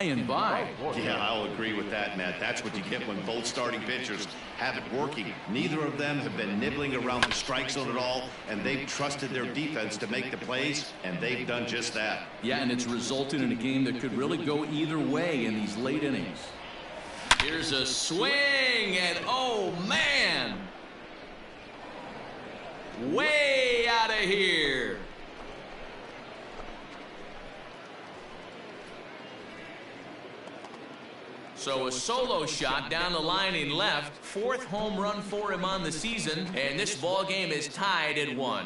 And by. Yeah, I'll agree with that, Matt. That's what you get when both starting pitchers have it working. Neither of them have been nibbling around the strike zone at all, and they've trusted their defense to make the plays, and they've done just that. Yeah, and it's resulted in a game that could really go either way in these late innings. Here's a swing, and oh, man! Way out of here. So a solo shot down the line in left, 4th home run for him on the season, and this ball game is tied at 1.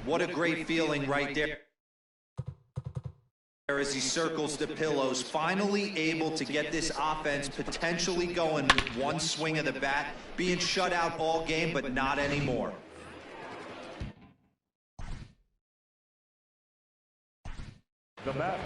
What a great feeling right there. As he circles the pillows, finally able to get this offense potentially going with one swing of the bat, being shut out all game, but not anymore. The bat.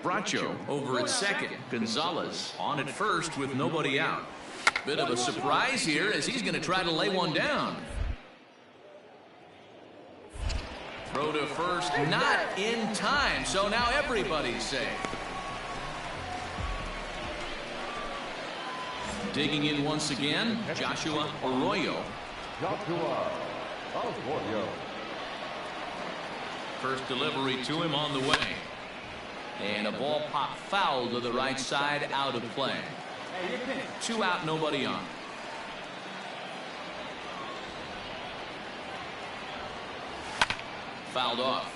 Bracho over at second. Gonzalez on at first with nobody out. Bit of a surprise here as he's going to try to lay one down. Throw to first, not in time, so now everybody's safe. Digging in once again, Joshua Arroyo. First delivery to him on the way. And a ball pop foul to the right side, out of play. 2 out, nobody on. Fouled off.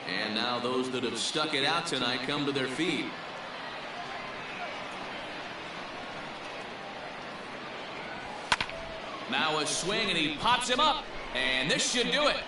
And now those that have stuck it out tonight come to their feet. Now a swing, and he pops him up. And this should do it.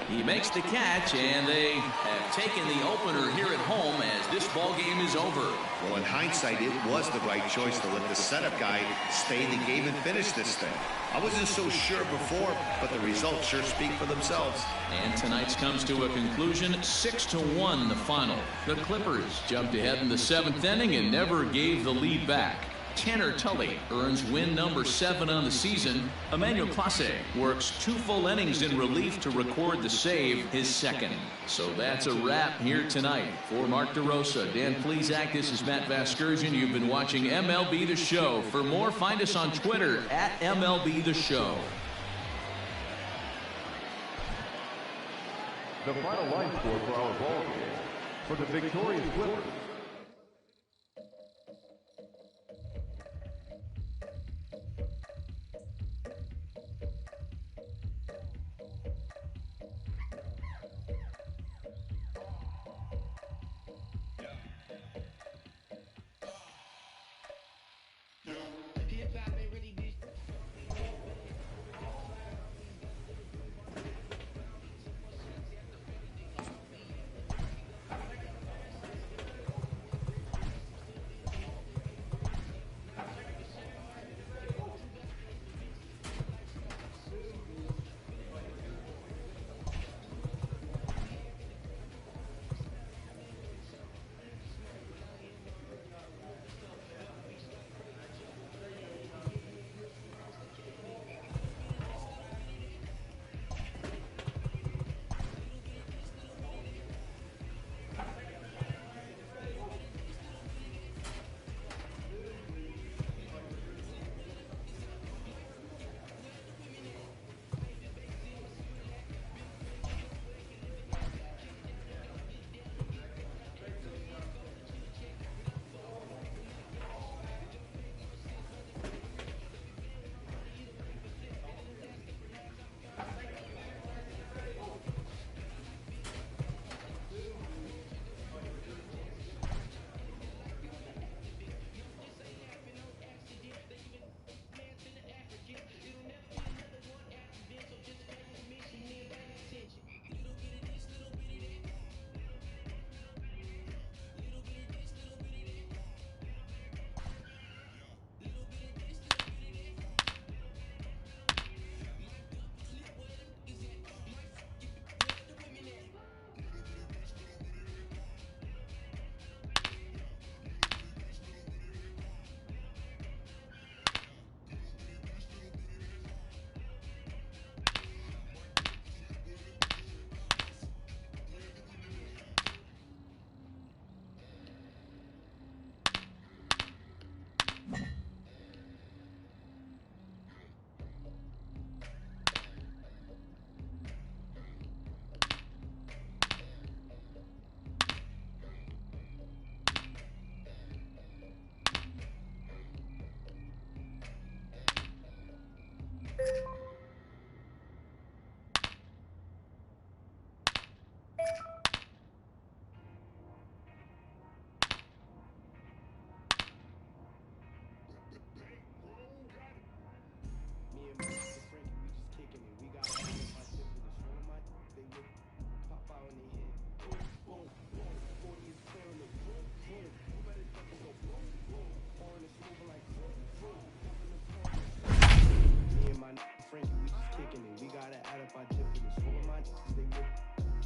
He makes the catch, and they have taken the opener here at home as this ball game is over. Well, in hindsight, it was the right choice to let the setup guy stay in the game and finish this thing. I wasn't so sure before, but the results sure speak for themselves. And tonight's comes to a conclusion, 6-1 the final. The Clippers jumped ahead in the 7th inning and never gave the lead back. Tanner Tully earns win number 7 on the season. Emmanuel Clase works 2 full innings in relief to record the save, his 2nd. So that's a wrap here tonight. For Mark DeRosa, Dan Plesac, this is Matt Vasgersian. You've been watching MLB The Show. For more, find us on Twitter at MLB The Show. The final line score for our ball game. For the victorious Clippers,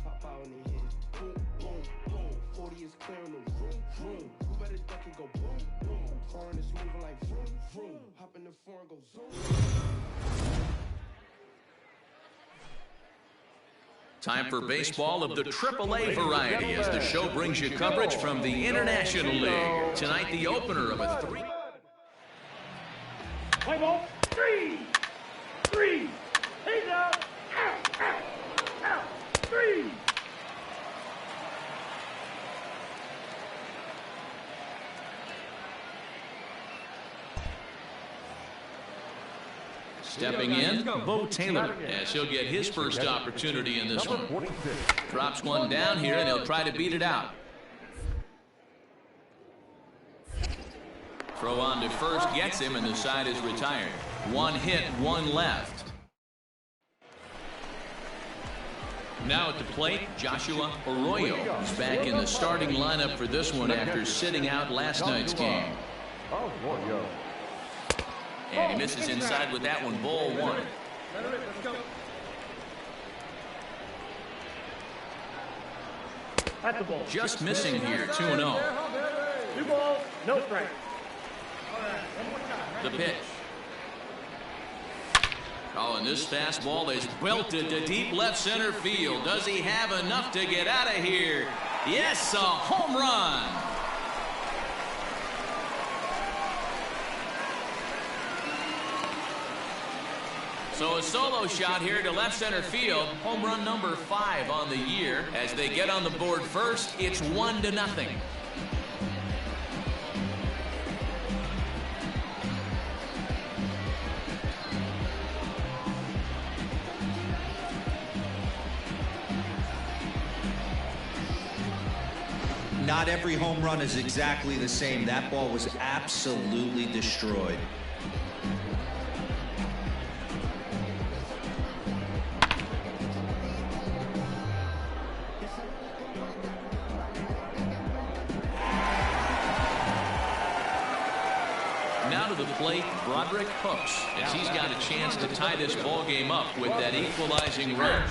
Pop out in their head. Boom, boom, boom. 40 is clearing the room, room. You better duck and go boom, boom. Foreign is moving like vroom, vroom. Hop in the foreign, go zoom. Time for baseball of the AAA variety as the show brings you coverage from the International League. Tonight, the opener of a three. Play ball. Three. He's out. Out. Three. Stepping in, Bo Taylor, as he'll get his first opportunity in this one. Drops one down here, and he'll try to beat it out. Throw on to first, gets him, and the side is retired. One hit, one left. Now at the plate, Joshua Arroyo is back in the starting lineup for this one after sitting out last night's game. And he misses inside with that one, ball one. At the ball. Just missing here, 2-0. 2 balls, no strike. The pitch. Oh, and this fastball is belted to deep left center field. Does he have enough to get out of here? Yes, a home run. So a solo shot here to left center field. Home run number 5 on the year. As they get on the board first, it's 1-0. Not every home run is exactly the same. That ball was absolutely destroyed. Now to the plate, Broderick Hooks, as he's got a chance to tie this ball game up with that equalizing run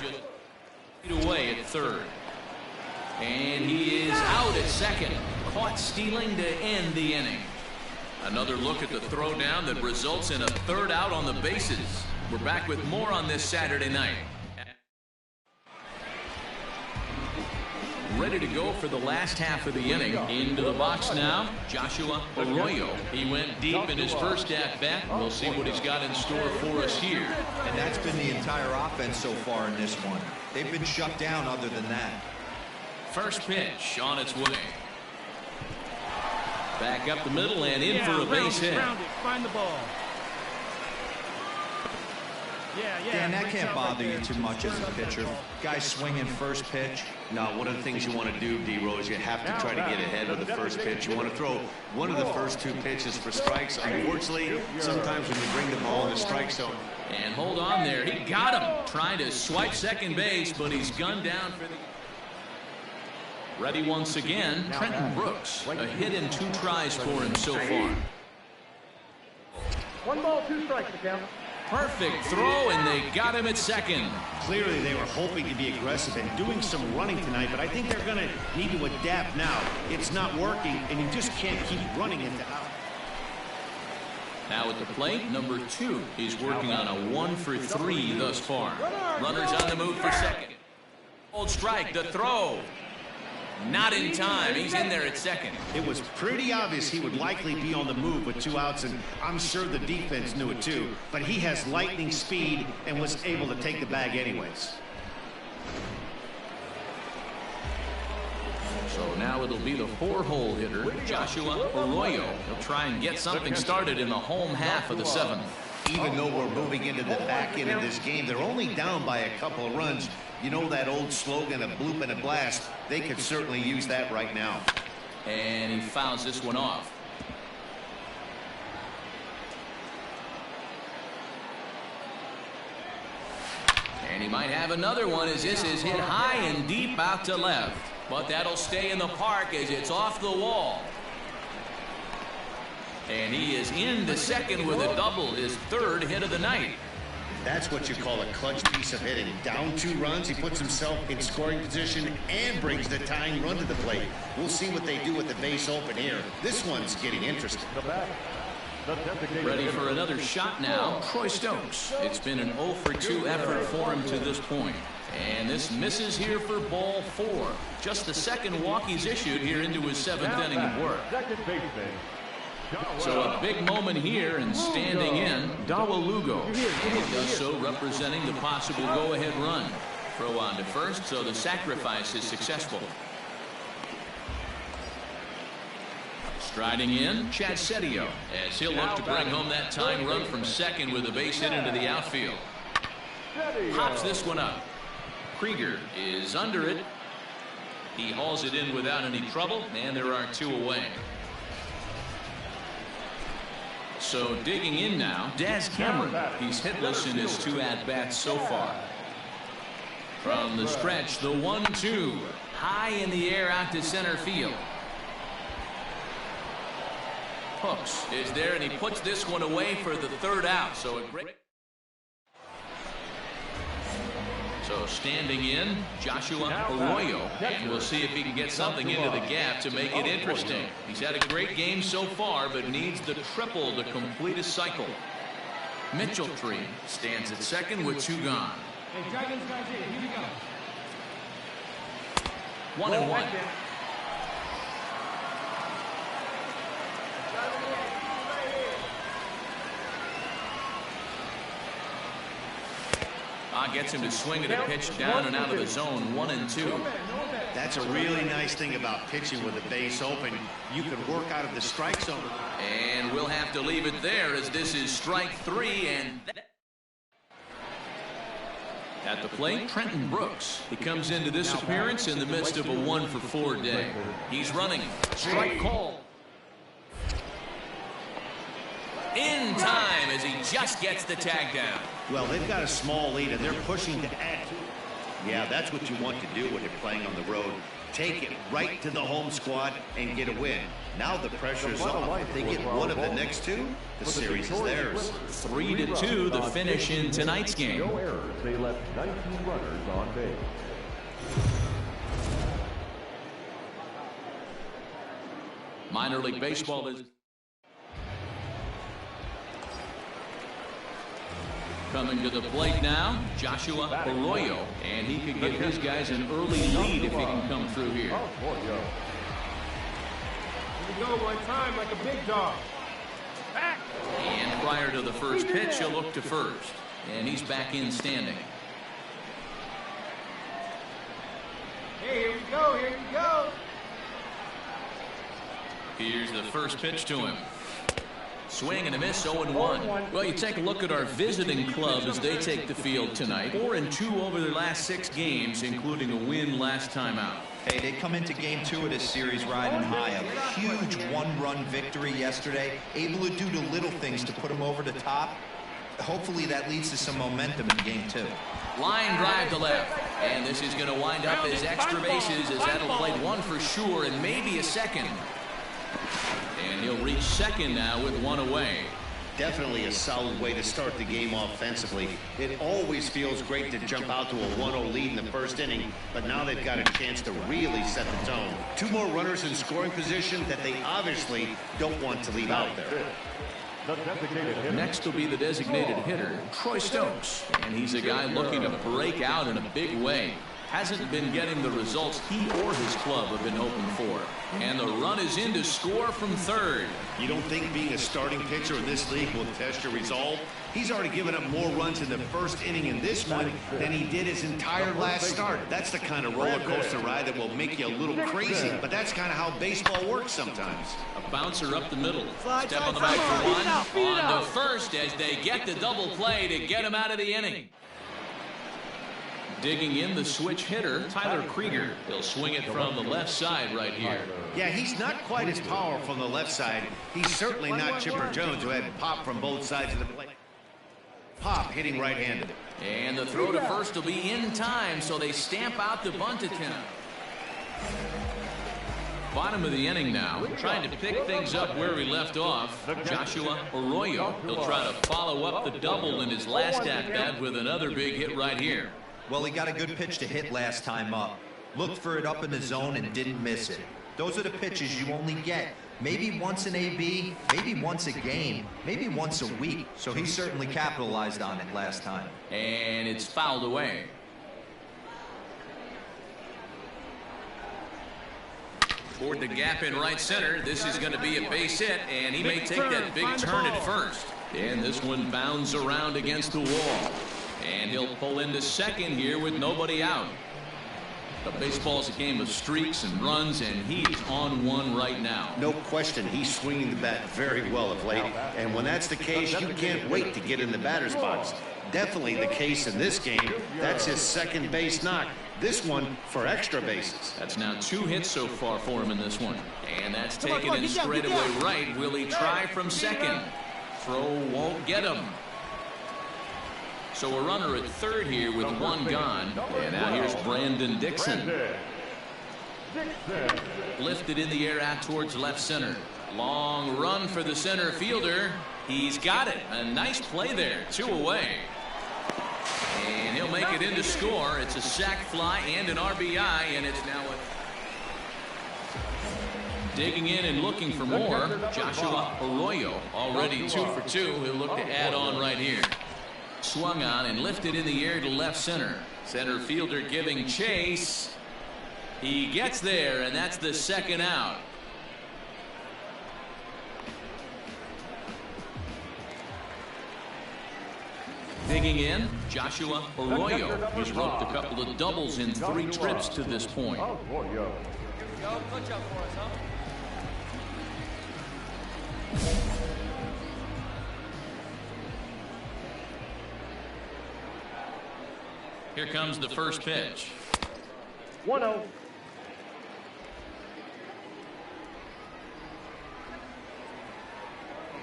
just away at third. And he is out at second, caught stealing to end the inning. Another look at the throwdown that results in a third out on the bases. We're back with more on this Saturday night. Ready to go for the last half of the inning. Into the box now, Joshua Arroyo. He went deep in his first at-bat. We'll see what he's got in store for us here. And that's been the entire offense so far in this one. They've been shut down other than that. First pitch on its way. Back up the middle and in for a base hit. Find the ball. Dan, that can't bother you too much as a pitcher. Guy swinging first pitch. No, one of the things you want to do, D-Rose, you have to try to get ahead of the first pitch. You want to throw one of the first 2 pitches for strikes. Unfortunately, sometimes when you bring the ball in the strike zone. And hold on there. He got him. Trying to swipe second base, but he's gunned down for the... Ready once again, Trenton Brooks. A hit in 2 tries for him so far. 1 ball, 2 strikes, McCown. Perfect throw, and they got him at second. Clearly, they were hoping to be aggressive and doing some running tonight, but I think they're going to need to adapt now. It's not working, and you just can't keep running into out. Now at the plate, number 2. He's working on a 1 for 3 thus far. Runners on the move for second. Old strike, the throw. Not in time. He's in there at second. It was pretty obvious he would likely be on the move with 2 outs, and I'm sure the defense knew it too. But he has lightning speed and was able to take the bag anyways. So now it'll be the 4-hole hitter, Joshua Arroyo. He'll try and get something started in the home half of the 7th. Even though we're moving into the back end of this game, they're only down by a couple of runs. You know that old slogan, a bloop and a blast. They could certainly use that right now. And he fouls this one off. And he might have another one as this is hit high and deep out to left. But that'll stay in the park as it's off the wall. And he is in the second with a double, his 3rd hit of the night. That's what you call a clutch piece of hitting. Down 2 runs, he puts himself in scoring position and brings the tying run to the plate. We'll see what they do with the base open here. This one's getting interesting. Ready for another shot now, Troy Stokes. It's been an 0 for 2 effort for him to this point. And this misses here for ball 4. Just the second walk he's issued here into his 7th inning of work. So a big moment here, and standing in, Dawa Lugo. And he does so representing the possible go-ahead run. Throw on to first, so the sacrifice is successful. Striding in, Chad Setio, as he'll look to bring home that tying run from second with a base hit into the outfield. Pops this one up. Krieger is under it. He hauls it in without any trouble, and there are 2 away. So digging in now, Daz Cameron. He's hitless in his 2 at-bats so far. From the stretch, the 1-2. High in the air out to center field. Hooks is there, and he puts this one away for the 3rd out. So standing in, Joshua Arroyo, and we'll see if he can get something into the gap to make it interesting. He's had a great game so far, but needs the triple to complete his cycle. Mitchell Tree stands at second with 2 gone. Hey, drag those guys in. Here we go. 1-1. Gets him to swing at a pitch down and out of the zone. 1-2. That's a really nice thing about pitching with the base open. You can work out of the strike zone. And we'll have to leave it there, as this is strike 3. And at the plate, Trenton Brooks. He comes into this appearance in the midst of a 1 for 4 day. He's running. Strike call. In time, as he just gets the tag down. Well, they've got a small lead, and they're pushing to add to it. Yeah, that's what you want to do when you're playing on the road. Take it right to the home squad and get a win. Now the pressure is off. If they get one of the next 2, the series is theirs. 3-2, the finish in tonight's game. No errors. They left 19 runners on base. Minor League Baseball is coming to the plate now, Joshua Arroyo, and he could give his guys an early lead if he can come through here. Here we go, one time like a big dog. Back. And prior to the first pitch, he'll look to first, and he's back in standing. Hey, here we go, here we go. Here's the first pitch to him. Swing and a miss, 0-1. Well, you take a look at our visiting club as they take the field tonight. 4-2 over their last 6 games, including a win last time out. Hey, they come into game 2 of this series riding high. A huge 1-run victory yesterday, able to do the little things to put them over the top. Hopefully that leads to some momentum in game 2. Line drive to left, and this is going to wind up as extra bases, as that'll play 1 for sure and maybe a second. And he'll reach second now with 1 away. Definitely a solid way to start the game offensively. It always feels great to jump out to a 1-0 lead in the first inning, but now they've got a chance to really set the tone. 2 more runners in scoring position that they obviously don't want to leave out there. Next will be the designated hitter, Troy Stokes, and he's a guy looking to break out in a big way. Hasn't been getting the results he or his club have been hoping for. And the run is in to score from third. You don't think being a starting pitcher in this league will test your resolve? He's already given up more runs in the first inning in this one than he did his entire last start. That's the kind of roller coaster ride that will make you a little crazy, but that's kind of how baseball works sometimes. A bouncer up the middle. Step on the back for 1. On to first as they get the double play to get him out of the inning. Digging in, the switch hitter, Tyler Krieger. He'll swing it from the left side right here. Yeah, he's not quite as powerful on the left side. He's certainly not Chipper Jones, who had pop from both sides of the plate. Pop hitting right-handed. And the throw to first will be in time, so they stamp out the bunt attempt. Bottom of the inning now, trying to pick things up where he left off. Joshua Arroyo. He'll try to follow up the double in his last at-bat with another big hit right here. Well, he got a good pitch to hit last time up. Looked for it up in the zone and didn't miss it. Those are the pitches you only get maybe once in AB, maybe once a game, maybe once a week. So he certainly capitalized on it last time. And it's fouled away. Toward the gap in right center. This is going to be a base hit, and he may take that big turn at first. And this one bounds around against the wall. And he'll pull into second here with nobody out. But baseball's a game of streaks and runs, and he's on one right now. No question, he's swinging the bat very well of late. And when that's the case, you can't wait to get in the batter's box. Definitely the case in this game. That's his second base knock. This one for extra bases. That's now 2 hits so far for him in this one. And that's taken in straightaway right. Will he try from second? Throw won't get him. So a runner at third here with 1 gone. And now here's Brandon Dixon. Lifted in the air out towards left center. Long run for the center fielder. He's got it. A nice play there. 2 away. And he'll make it in to score. It's a sac fly and an RBI, and it's now digging in and looking for more. Joshua Arroyo already 2 for 2. He'll look to add on right here. Swung on and lifted in the air to left center. Center fielder giving chase. He gets there, and that's the second out. Digging in, Joshua Arroyo. He's roped a couple of doubles in 3 trips to this point. Here comes the first pitch. 1-0.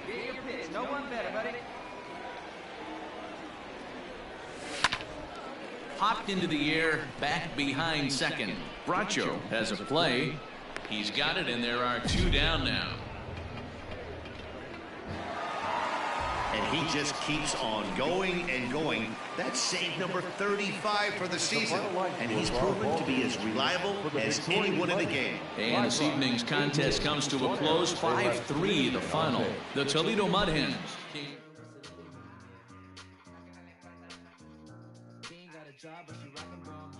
Get your pitch. No one better, buddy. Popped into the air, back behind second. Bracho has a play. He's got it, and there are 2 down now. And he just keeps on going and going. That's save number 35 for the season. And he's proven to be as reliable as anyone in the game. And this evening's contest comes to a close. 5-3 the final. The Toledo Mud Hens. Job, but she rockin' bomb.